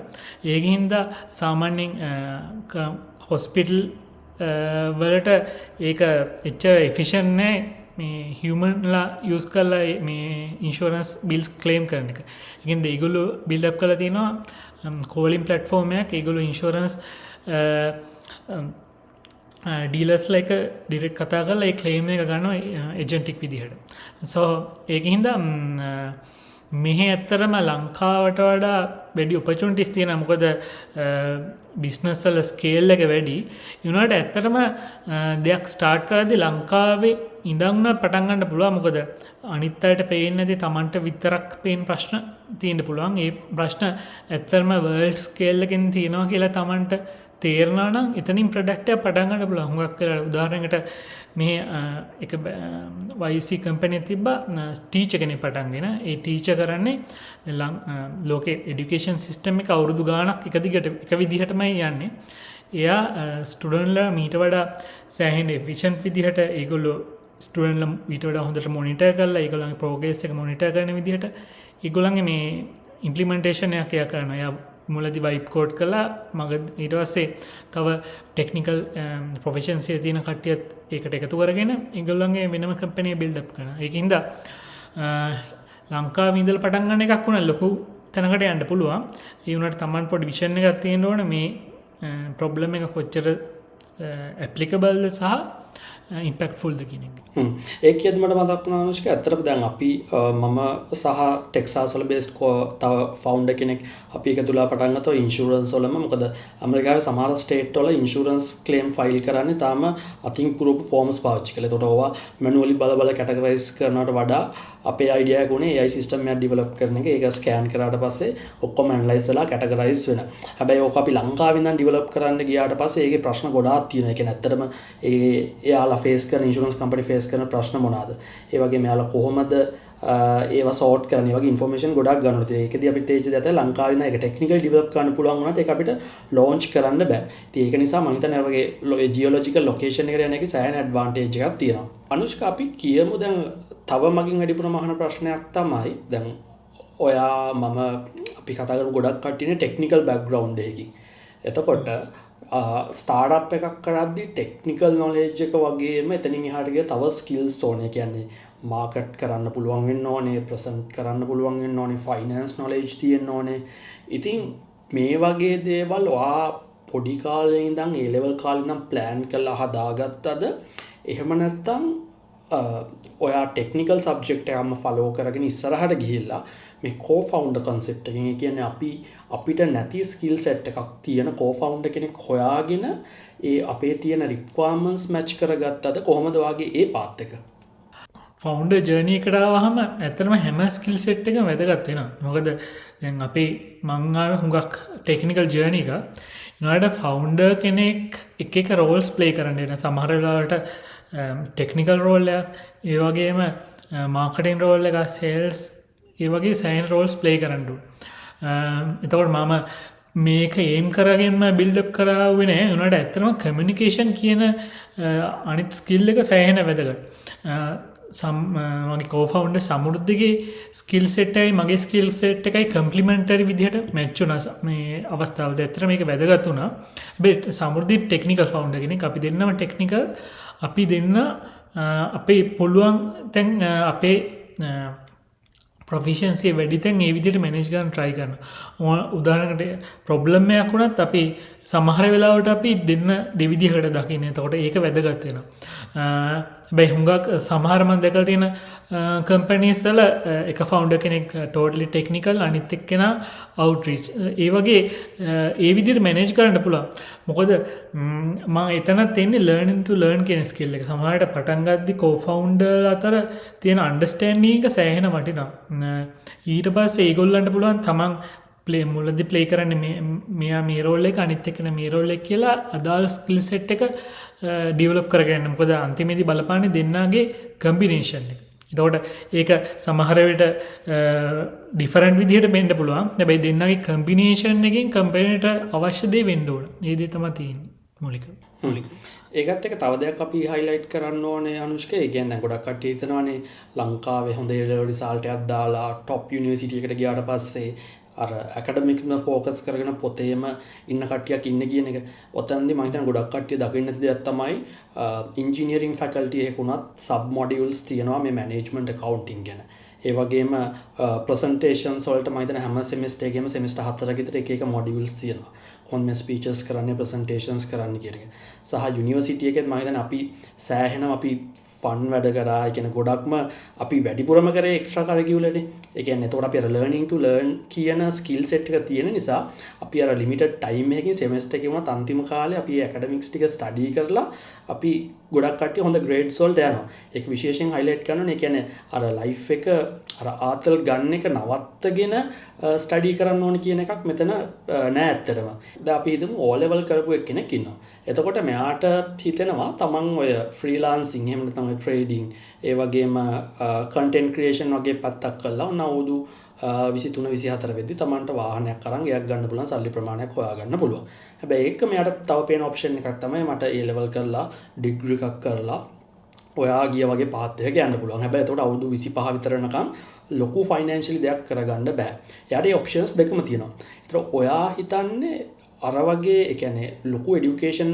ඒකින්ද සාමාන්‍යයෙන් හොස්පිටල් වලට ඒක එච්චර එෆිෂන්ට් නෑ මේ හියුමන්ලා යූස් කරලා මේ ඉන්ෂුරන්ස් බිල්ස් ක්ලේම් කරන එක. ඒකින්ද ඒගොල්ලෝ බිල්ඩ් අප් කරලා තියෙනවා කෝලින් ප්ලැට්ෆෝම් එකක්. ඒගොල්ලෝ ඉන්ෂුරන්ස් ඩීලර්ස්ලා එක ඩිරෙක්ට් කතා කරලා ඒ ක්ලේම් එක ගන්නවා ඒජන්ටික් විදිහට. සෝ ඒකින්ද මෙහි ඇත්තරම ලංකාවට වඩා වැඩි ඔපචුනිටිස් තියෙනවා. මොකද බිස්නස් වල ස්කේල් එක වැඩි. යුනාට ඇත්තටම දෙයක් ස්ටාර්ට් කරද්දී ලංකාවේ ඉඳන් පටන් ගන්න පුළුවන්. මොකද අනිත් අයට පේන්නේ නැති Tamanට විතරක් පේන ප්‍රශ්න තියෙන්න පුළුවන්. ඒ ප්‍රශ්න ඇත්තටම වර්ල්ඩ් ස්කේල් එකකින් තියෙනවා කියලා Tamanට තේරෙනවා නම් එතනින් ප්‍රොඩක්ට් එක පටන් ගන්න පුළුවන්. හුඟක් වෙලා උදාහරණයකට මේ එක YC කම්පැනි තිබ්බා ටීචර් කෙනෙක් පටන්ගෙන. ඒ ටීචර් කරන්නේ ලෝකේ එඩියුකේෂන් සිස්ටම් එක අවුරුදු ගාණක් එක දිගට එක විදිහටමයි යන්නේ. එයා ස්ටුඩන්ට්ලා මීට වඩා සෑහෙන එෆිෂන්ට් විදිහට ඒගොල්ලෝ ස්ටුඩන්ට්ලා ඊට වඩා හොඳට මොනිටර් කරලා ඒගොල්ලන්ගේ ප්‍රෝග්‍රස් එක මොනිටර් කරන විදිහට ඒගොල්ලන්ගේ මේ ඉම්ප්ලිමන්ටේෂන් එකක් එයා කරනවා. එයා මුලදි වයිප් කෝඩ් කළා. මග ඊට පස්සේ තව ටෙක්නිකල් ප්‍රොෆෙෂන්සිය තියෙන කට්ටියත් ඒකට එකතු කරගෙන ඒගොල්ලන්ගේ වෙනම කම්පැනි එක බිල්ඩ් අප් කරනවා. ඒකින්ද ලංකාවේ ඉඳලා පටන් ගන්න එකක් වුණා ලොකු තැනකට යන්න පුළුවන්. ඒ වුණාට Taman පොඩි විෂන් එකක් තියෙන්න ඕන මේ ප්‍රොබ්ලම් එක කොච්චර ඇප්ලිකබල්ද සහ ඉම්පැක්ට්ෆුල්ද කියන එක. ඒ කියද්දි මට මතක් වුණා අනුෂ්ක ඇත්තටම දැන් අපි මම සහ ටෙක්සාස් වල බේස්ඩ් තව ෆවුන්ඩර් කෙනෙක් අපි එකතුලා පටන් ගත්තා ඉන්ෂුරන්ස් වලම. මොකද ඇමරිකාවේ සමහර ස්ටේට් වල ඉන්ෂුරන්ස් ක්ලේම් ෆයිල් කරන්නේ තාම අතින් පුරුපු ෆෝම්ස් පාවිච්චි කරලා. ඒකට ඕවා මැනුවලි බල කැටගරයිස් කරනවට වඩා අපේ අයිඩියා එක උනේ AI සිස්ටම් එකක් ඩෙවලොප් කරන එක. ඒක ස්කෑන් කරාට පස්සේ ඔක්කොම ඇනලයිස් වෙලා කැටගරයිස් වෙනවා. හැබැයි ඕක අපි ලංකාවේ ඉඳන් ඩෙවලොප් කරන්න ගියාට පස්සේ ඒකේ ප්‍රශ්න ගොඩාක් තියෙනවා. ඒ කියන්නේ ඇත්තටම එයාලා ෆේස් කරන ඉන්ෂුරන්ස් කම්පැනි ෆේස් කරන ප්‍රශ්න මොනවාද? ඒ වගේම එයාලා කොහොමද ඒවා සෝට් කරන්නේ? ඒ වගේ ඉන්ෆර්මේෂන් ගොඩක් ගන්න ඕනේ. ඒකදී අපිට තේජ දැත ලංකාවේ ඉඳන් ඒක ටෙක්නිකල් ඩෙවලොප් කරන්න පුළුවන් වුණාට ඒක අපිට ලොන්ච් කරන්න බෑ. ඉතින් ඒක නිසා මම හිතන්නේ ඒ වගේ ජියොලොජිකල් ලොකේෂන් එකට යන එකේ සෑහෙන ඇඩ්වාන්ටේජ් එකක් තියෙනවා. අනුෂ්ක අපි කියමු දැන් තව මගින් වැඩිපුර මහන ප්‍රශ්නයක් තමයි දැන් ඔයා මම අපි කතා කරමු ගොඩක් කට්ටියනේ ටෙක්නිකල් බෑග්ග්‍රවුන්ඩ් එකකින්. එතකොට ස්ටාර්ට්අප් එකක් කරද්දී ටෙක්නිකල් නොලෙජ් එක වගේම එතනින් එහාට ගිය තව ස්කිල්ස් ඕනේ. කියන්නේ මාකට් කරන්න පුළුවන් වෙන්න ඕනේ, ප්‍රසන්ට් කරන්න පුළුවන් වෙන්න ඕනේ, ෆයිනෑන්ස් නොලෙජ් තියෙන්න ඕනේ. ඉතින් මේ වගේ දේවල් ඔයා පොඩි කාලේ ඉඳන් A level කාලේ ඉඳන් ප්ලෑන් කරලා හදාගත්තද? එහෙම නැත්නම් ඔයා ටෙක්නිකල් සබ්ජෙක්ට් එකක්ම ෆලෝ කරගෙන ඉස්සරහට ගිහිල්ලා මේ කෝ-ෆවුන්ඩර් කන්සෙප්ට් එකෙන්. ඒ කියන්නේ අපිට නැති ස්කිල් සෙට් එකක් තියෙන කෝ-ෆවුන්ඩර් කෙනෙක් හොයාගෙන ඒ අපේ තියෙන රික්වයර්මන්ට්ස් මැච් කරගත්තද කොහොමද වාගේ ඒ පාත් එක? ෆවුන්ඩර් ජර්නි එකට ආවහම ඇත්තටම හැම ස්කිල් සෙට් එකම වැදගත් වෙනවා. මොකද දැන් අපි මං ආවේ හුඟක් ටෙක්නිකල් ජර්නි එක. ඊනොට ෆවුන්ඩර් කෙනෙක් එක රෝල්ස් ප්ලේ කරන්න වෙන. සමහර වෙලාවට ටෙක්නිකල් රෝල් එකක්, ඒ වගේම මාකටිං රෝල් එකක්, සේල්ස්, ඒ වගේ සෑහෙන රෝල්ස් ප්ලේ කරන්න ඕන. එතකොට මම මේක ඒම් කරගෙන්ම බිල්ඩ් කරාවේ නෑ. උනාට ඇත්තටම කමියුනිකේෂන් කියන අනිත් ස්කිල් එක සෑහෙන වැදගත්. මගේ කෝෆවුන්ඩර් සමෘද්ධිගේ ස්කිල් සෙට් එකයි මගේ ස්කිල් සෙට් එකයි කම්ප්ලිමෙන්ටරි විදිහට මැච් වුණා මේ අවස්ථාවේදී. ඇත්තට මේක වැදගත් වුණා. හැබැයි සමෘද්ධි ටෙක්නිකල් ෆවුන්ඩර් කෙනෙක්. අපි දෙන්නම ටෙක්නිකල්. අපි දෙන්න අපේ පුළුවන් තැන් අපේ ප්‍රොෆිෂන්සිය වැඩි තැන් ඒ විදිහට මැනේජ් කරන්න try කරනවා. උදාහරණයකට ප්‍රොබ්ලම් එකක් වුණත් අපි සමහර වෙලාවට අපි දෙන්න දෙවිදිහකට දකින්නේ. එතකොට ඒක වැදගත් වෙනවා. හැබැයි හුඟක් සමහර මම දැකලා තියෙන කම්පැනිස් වල එක ෆවුන්ඩර් කෙනෙක් ටෝටලි ටෙක්නිකල්, අනිත් එක්කෙනා අවුට්‍රීච්. ඒ වගේ ඒ විදිහට මැනේජ් කරන්න පුළුවන්. මොකද මම එතනත් එන්නේ ලර්නින් ටු ලර්න් කියන ස්කිල් එක. සමහරට පටන් ගද්දි කෝ-ෆවුන්ඩර් අතර තියෙන අන්ඩර්ස්ටෑන්ඩින් එක සෑහෙන වටිනවා. ඊට පස්සේ ඒගොල්ලන්ට පුළුවන් තමන් මුලදි ප්ලේ කරන්නේ මෙයා මේ රෝල් එක, අනිත් එක්කෙනා මේ රෝල් එක කියලා අදාළ ස්කිල් සෙට් එක ඩිවලොප් කරගන්න. මොකද අන්තිමේදී බලපාන්නේ දෙන්නාගේ කම්බිනේෂන් එක. එතකොට ඒක සමහර විට ඩිෆරන්ට් විදිහට වෙන්න පුළුවන්. හැබැයි දෙන්නාගේ කම්බිනේෂන් එකෙන් කම්පැනිට අවශ්‍ය දේ වෙන්න ඕන. ඒ දේ තමයි තියෙන්නේ මූලික. ඒකත් එක තව දෙයක් අපි හයිලයිට් කරන්න ඕනේ අනුෂ්ක. ඒ කියන්නේ ගොඩක් කට්ටිය හිතනවානේ ලංකාවේ හොඳ රිසල්ට් එකක් දාලා টොප් යුනිවර්සිටි එකට ගියාට පස්සේ අර ඇකඩමික්ම ෆෝකස් කරගෙන පොතේම ඉන්න කට්ටියක් ඉන්න කියන එක. ඔතනදී මම හිතන්නේ ගොඩක් කට්ටිය දකින්න නැති දෙයක් තමයි ඉන්ජිනියරින් ෆැකල්ටි එකක උනත් සබ් මොඩියුල්ස් තියෙනවා මේ මැනේජ්මන්ට් එකවුන්ටින් ගැන. ඒ වගේම ප්‍රසන්ටේෂන්ස් වලට මම හිතන්නේ හැම සෙමිස්ටර් එකේම සෙමිස්ටර් 4ක විතර එක මොඩියුල්ස් තියෙනවා. කොහොමද ස්පීචස් කරන්නේ, ප්‍රසන්ටේෂන්ස් කරන්න කියන එක. සහ යුනිවර්සිටි එකෙත් මම හිතන්නේ අපි සෑහෙනම අපි ෆන් වැඩ කරා. ඒ කියන්නේ ගොඩක්ම අපි වැඩිපුරම කරේ එක්ස්ට්‍රා කරිකියුලර්නේ. ඒ කියන්නේ එතකොට අපි අර ලර්නින් ටු ලර්න් කියන ස්කිල් සෙට් එක තියෙන නිසා අපි අර ලිමිටඩ් ටයිම් එකකින් සෙමෙස්ටර් එකේ වුණත් අන්තිම කාලේ අපි ඇකඩමික්ස් ටික ස්ටඩි කරලා අපි ගොඩක් කට්ටිය හොඳ ග්‍රේඩ්ස් වලට යනවා. ඒක විශේෂයෙන් හයිලයිට් කරනවා. ඒ කියන්නේ අර ලයිෆ් එක අර ආතල් ගන්න එක නවත්තගෙන ස්ටඩි කරන්න ඕන කියන එකක් මෙතන නෑ ඇත්තටම. දැන් අපි හිතමු O level කරපු එක්කෙනෙක් ඉන්නවා. එතකොට මෙයාට හිතෙනවා තමන් ඔය ෆ්‍රීලාන්සින් එහෙම නැත්නම් ඔය ට්‍රේඩින් ඒ වගේම කන්ටෙන්ට් ක්‍රියේෂන් වගේ පැත්තක් කරලා ඔන්න අවුරුදු 23 24 වෙද්දි තමන්ට වාහනයක් අරන් ගයක් ගන්න පුළුවන්, සල්ලි ප්‍රමාණයක් හොයාගන්න පුළුවන්. හැබැයි ඒක මෙයාට තව පේන ඔප්ෂන් එකක් තමයි මට A level කරලා ඩිග්‍රී එකක් කරලා ඔයා ගිය වගේ පාත් එකක යන්න පුළුවන්. හැබැයි එතකොට අවුරුදු 25 විතර වෙනකම් ලොකු ෆයිනෑන්ෂියලි දෙයක් කරගන්න බෑ. එයාට මේ ඔප්ෂන්ස් දෙකම තියෙනවා. ඒතර ඔයා හිතන්නේ අර වගේ ඒ කියන්නේ ලොකු এডুকেෂන්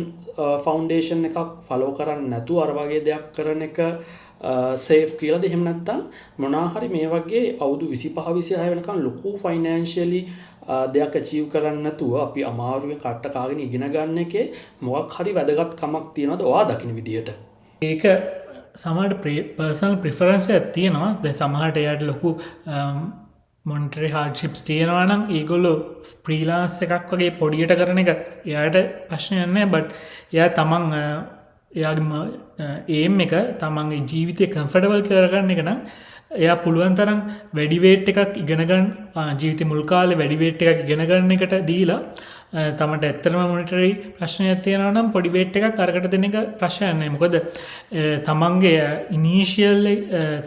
ෆවුන්ඩේෂන් එකක් ෆලෝ කරන්නේ නැතුව අර වගේ දෙයක් කරන එක සේෆ් කියලාද? එහෙම නැත්නම් මොනවා හරි මේ වගේ අවුරුදු 25 26 වෙනකම් ලොකු ෆයිනෑන්ෂියලි දෙයක් අචීව් කරන්න නැතුව අපි අමාරුවෙන් කට්ට කාගෙන ඉගෙන ගන්න එකේ මොකක් හරි වැදගත්කමක් තියනවද ඔයා දකින්න විදියට? ඒක සමහරට පර්සනල් ප්‍රිෆරන්ස් එකක් තියෙනවා. දැන් සමහරට එයාට ලොකු මොනිටරි හાર્ඩ්ෂිප්ස් තියෙනවා නම් ඒගොල්ලෝ ෆ්‍රීලාන්ස් එකක් වගේ පොඩියට කරන එක එයාට ප්‍රශ්නයක් නැහැ. බට් එයා තමන් එයාගේ ඒම් එක තමන්ගේ ජීවිතය කම්ෆර්ටබල් කරගන්න එක නම් එයා පුළුවන් තරම් වැඩි වේට් එකක් ඉගෙන ගන්න, ජීවිතේ මුල් කාලේ වැඩි වේට් එකක් ඉගෙන ගන්න එකට දීලා තමන්ට ඇත්තටම මොනිටරි ප්‍රශ්නයක් තියෙනවා නම් පොඩි වේට් එකක් අරකට දෙන එක ප්‍රශ්නයක් නැහැ. මොකද තමන්ගේ ඉනිෂියල්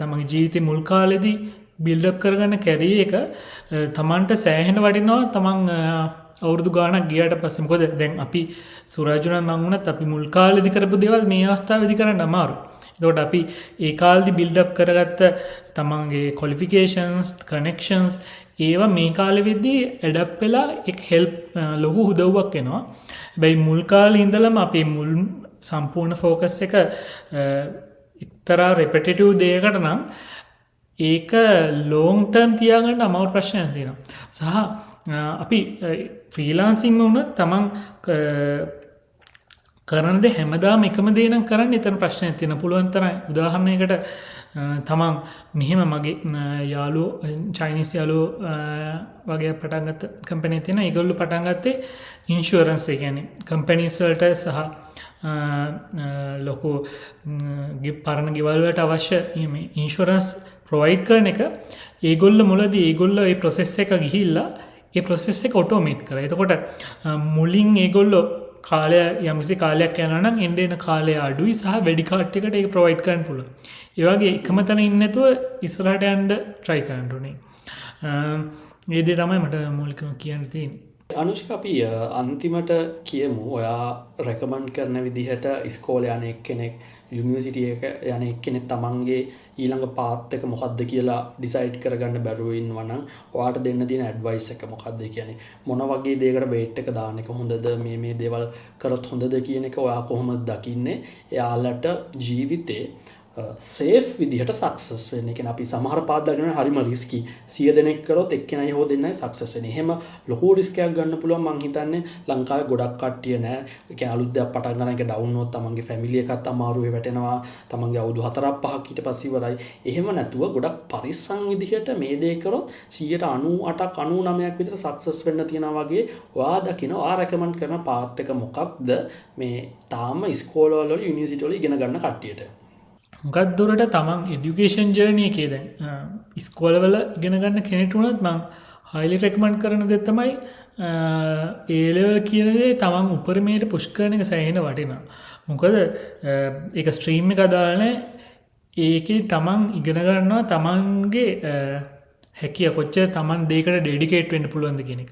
තමන්ගේ ජීවිතේ මුල් කාලේදී බිල්ඩ් කරගන්න කැරිය එක තමන්ට සෑහෙන වටිනවා. තමන් අවුරුදු ගාණක් ගියාට පස්සේ මොකද දැන් අපි සුරාජුණන් මං වුණත් අපි මුල් කාලේදී කරපු දේවල් මේ අවස්ථාවේදී කරන්න අමාරුයි. එතකොට අපි ඒ කාලේදී බිල්ඩ් අප් කරගත්ත තමන්ගේ ක්වොලිෆිකේෂන්ස්, කනෙක්ෂන්ස් ඒවා මේ කාලෙ වෙද්දී ඇඩප් වෙලා එක් හෙල්ප් ලොකු උදව්වක් වෙනවා. හැබැයි මුල් කාලේ ඉඳලම අපේ මුල් සම්පූර්ණ ෆෝකස් එක එක්තරා රෙපිටිටිව් දෙයකට නම් ඒක ලෝන් ටර්ම් තියාගන්න අමාරු ප්‍රශ්නයක් තියෙනවා. සහ අපි ෆ්‍රීලාන්සින්ම වුණත් තමන් කරනද හැමදාම එකම දේනම් කරන්න එතන ප්‍රශ්නය තියෙන පුළුවන්තරයි උදාහරණයකට තමන් මෙහෙම මගේ යාලු චයිනිස් යාලු වගේ පටන්ගත් කම්පනය තියෙන ඒගොල්ලු පටන්ගත්තේ ඉන්ශුවරන්ස් ගැන කම්පැනිස්වලට සහ ලොකු පරණ ගෙවල්වට අවශ්‍ය ඉන්ශුවරන්ස් ප්‍රොවයිඩ් කරන එක ඒගොල්ල මුලදී ඒගොල්ල ඒ ප්‍රොසෙස් එක ගිහිල්ලා ඒ ප්‍රොසෙස් එක ඔටෝමේට් කර එතකොට මුලින් ඒගොල්ලෝ කාලය යම්සි කාලයක් යනනම් එන්ඩෙන කාලය අඩුයි සහ වැඩිකාට් එකට ඒ ප්‍රොවයිඩ් කරන්න පුළුවන්. ඒ වගේ එකම තැන ඉන්නතුව ඉස්සරහට යන්න try කරන්න ඕනේ. ඒ දේ තමයි මට මූලිකව කියන්න තියෙන්නේ. අනුෂ්ක අපි අන්තිමට කියමු ඔයා රෙකමන්ඩ් කරන විදිහට ඉස්කෝලේ යන එක්කෙනෙක් යුනිවර්සිටි එක යන එක්කෙනෙක් තමන්ගේ ඊළඟ පාත් එක මොකක්ද කියලා ඩිසයිඩ් කරගන්න බැරුව ඉන්නවා නම් ඔයාට දෙන්න තියෙන ඇඩ්වයිස් එක මොකක්ද කියන්නේ මොන වගේ දෙයකට වේට් එක දාන්න එක හොඳද මේ දේවල් කරොත් හොඳද කියන එක ඔයා කොහොමද දකින්නේ එයාලට ජීවිතේ සේෆ් විදිහට සක්සස් වෙන්න. ඒ කියන්නේ අපි සමහර පාත් දාගෙන හරිම රිස්කි 100 දෙනෙක් කරොත් එක්කෙනයි හෝ දෙන්නයි සක්සස් වෙන්නේ. එහෙම ලොකු රිස්ක් එකක් ගන්න පුළුවන් මං හිතන්නේ ලංකාවේ ගොඩක් කට්ටිය නෑ. ඒ කියන්නේ අලුත් දෙයක් පටන් ගන්න එක ඩවුන් වුණොත් තමන්ගේ ෆැමිලි එකත් අමාරුවේ වැටෙනවා. තමන්ගේ අවුරුදු 4ක් 5ක් ඊට පස්සේ ඉවරයි. එහෙම නැතුව ගොඩක් පරිස්සම් විදිහට මේ දේ කරොත් 98ක් 99ක් විතර සක්සස් වෙන්න තියනවා වගේ ඔයා දකින්න ඔයා රෙකමන්ඩ් කරන පාත් එක මොකක්ද මේ තාම ඉස්කෝලවල වල යුනිවර්සිටි වල ඉගෙන ගන්න කට්ටියට. මොකක් දුරට තමන් එඩියුකේෂන් ජර්නි එකේ දැන් ඉස්කෝලවල ඉගෙන ගන්න කෙනෙක්ට උනත් මම හයිලි රෙකමන්ඩ් කරන දේ තමයි ඒ ලෙවල් කියන දේ තමන් උපරිමයට පුෂ් කරන එක සෑහෙන වටිනවා. මොකද ඒක ස්ට්‍රීම් එක දාලා නැහැ. ඒකේ තමන් ඉගෙන ගන්නවා තමන්ගේ හැකිය කොච්චර තමන් දෙයකට ඩෙඩිකේට් වෙන්න පුළුවන්ද කියන එක.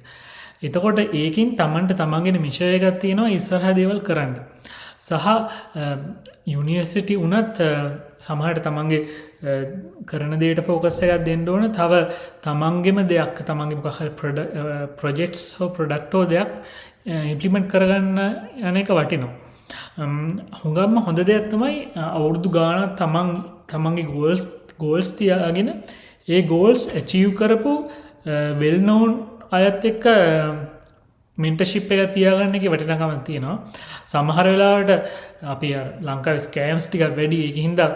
එතකොට ඒකින් තමන්ට තමන්ගේ මිෂන් එකක් තියෙනවා ඉස්සරහා දේවල් කරන්න. සහ යුනිවර්සිටි වුණත් සමහරට තමන්ගේ කරන දේට ෆෝකස් එකක් දෙන්න ඕන. තව තමන්ගෙම දෙයක් තමන්ගේ මොකක් හරි ප්‍රොජෙක්ට්ස් හෝ ප්‍රොඩක්ට් හෝ දෙයක් ඉම්ප්ලිමන්ට් කරගන්න යන එක වටිනවා. හුඟක්ම හොඳ දෙයක් තමයි අවුරුදු ගාණක් තමන්ගේ ගෝල්ස් තියාගෙන ඒ ගෝල්ස් ඇචීව් කරපු වෙල් නෝන් අයත් එක්ක මෙන්ටර්ෂිප් එක තියාගන්න එක වටිනාකමක් තියෙනවා. සමහර වෙලාවට අපි ලංකාවේ ස්කෑම්ස් ටික වැඩි ඒක හින්දා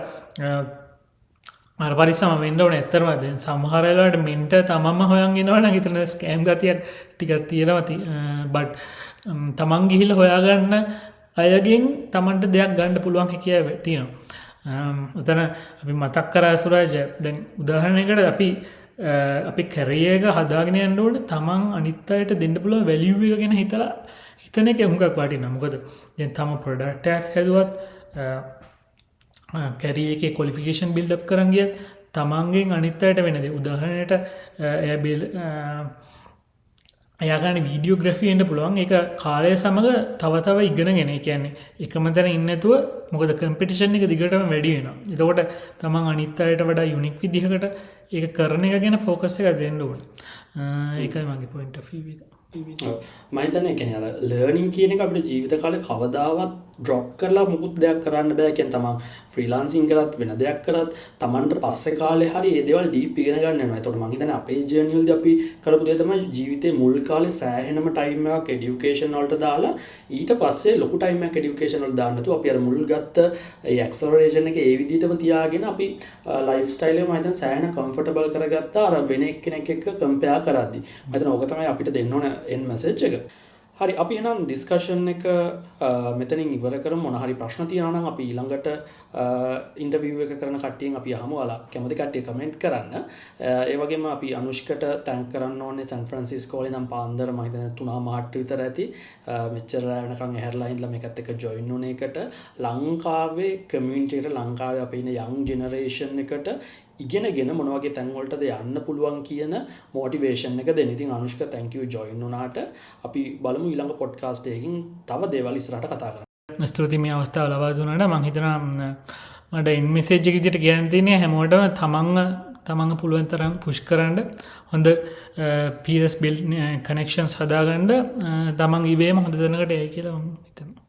අර පරිස්සම වෙන්න ඕනේ. ඇත්තටම දැන් සමහර වෙලාවට මෙන්ටර් තමන්ම හොයන් එනවා නම් හිතන ස්කෑම් ගතියක් ටිකක් තියෙනවා. බට් තමන් ගිහිල්ලා හොයාගන්න අයගෙන් තමන්ට දෙයක් ගන්න පුළුවන් හැකියාව තියෙනවා. උතන අපි මතක් කරා සුරාජ් දැන් උදාහරණයකට අපි කැරියර් එක හදාගෙන යන්න ඕනේ තමන් අනිත් අයට දෙන්න පුළුවන් වැලියු එක ගැන හිතලා හිතන එක හුඟක් වටිනවා. මොකද දැන් තම ප්‍රොඩක්ට් එකක් හැදුවත් කැරියර් එකේ ක්වොලිෆිකේෂන් බිල්ඩ් අප් කරන් ගියත් තමන්ගෙන් අනිත් අයට වෙන දේ උදාහරණයට එයා ගන්න වීඩියෝග්‍රැෆි එන්න පුළුවන්. ඒක කාලය සමග තව ඉගෙනගෙන ඒ කියන්නේ එකම තැන ඉන්නේ නැතුව මොකද කම්පිටිෂන් එක දිගටම වැඩි වෙනවා. එතකොට තමන් අනිත් අයට වඩා යුනික් විදිහකට ඒක කරන එක ගැන ෆෝකස් එකක් දෙන්න ඕනේ. ඒකයි මගේ පොයින්ට් ඔෆ් view එක. මම හිතන්නේ කියන්නේ අර ලර්නින් කියන එක අපේ ජීවිත කාලේ කවදාවත් ඩ්‍රොප් කරලා මොකුත් දෙයක් කරන්න බෑ. කියන්නේ තමන් ෆ්‍රීලාන්සින් කරත් වෙන දෙයක් කරත් තමන්ට පස්සේ කාලේ හරි මේ දේවල් ඩීප් ඉගෙන ගන්න වෙනවා. ඒතකොට මම හිතන්නේ අපේ ජර්නි වලදී අපි කරපු දේ තමයි ජීවිතේ මුල් කාලේ සෑහෙනම ටයිම් එකක් এডুকেෂන් වලට දාලා ඊට පස්සේ ලොකු ටයිම් එකක් এডুকেෂන් වලට දාන්න නැතුව අපි අර මුල් ගත්ත ඒ ඇක්සලරේෂන් එක ඒ විදිහටම තියාගෙන අපි ලයිෆ් ස්ටයිල් එක මම හිතන්නේ සෑහෙන කම්ෆර්ටබල් කරගත්තා අර වෙන එක්කෙනෙක් එක්ක කම්පෙයාර් කරද්දි. මම හිතන්නේ ඕක තමයි අපිට දෙන්න ඕන එන් මැසේජ් එක. හරි අපි එහෙනම් ඩිස්කෂන් එක මෙතනින් ඉවර කරමු. මොන හරි ප්‍රශ්න තියෙනවා නම් අපි ඊළඟට ඉන්ටර්විව් එක කරන කට්ටියෙන් අපි අහමු. ඔයාලා කැමති කට්ටිය කමෙන්ට් කරන්න. ඒ වගේම අපි අනුෂ්කට තැන්ක් කරන්න ඕනේ සෑන් ෆ්‍රැන්සිස්කෝ වල ඉඳන් පාන්දර මම හිතන්නේ 3:00 විතර ඇති. මෙච්චර වෙනකන් ඇහැරලා ඉඳලා මේකත් එක්ක ජොයින් වුණ එකට ලංකාවේ කමියුනිටි එකට ලංකාවේ අපේ ඉන්න යං ජෙනරේෂන් එකට ඉගෙනගෙන මොන වගේ තැන් වලටද යන්න පුළුවන් කියන මොටිවේෂන් එක දෙන්න. ඉතින් අනුෂ්ක thank you join වුණාට අපි බලමු ඊළඟ පොඩ්කාස්ට් එකකින් තව දේවල් ඉස්සරහට කතා කරන්න. ස්තුතියි මේ අවස්ථාව ලබා දුන්නාට. මම හිතනවා මට ඉන් මෙසේජ් එක විදිහට කියන්න තියෙන්නේ හැමෝටම තමන්ව පුළුවන් තරම් පුෂ් කරන්න හොඳ peers build connections හදාගන්න තමන් ඉබේම හොඳ තැනකට යයි කියලා මම හිතනවා.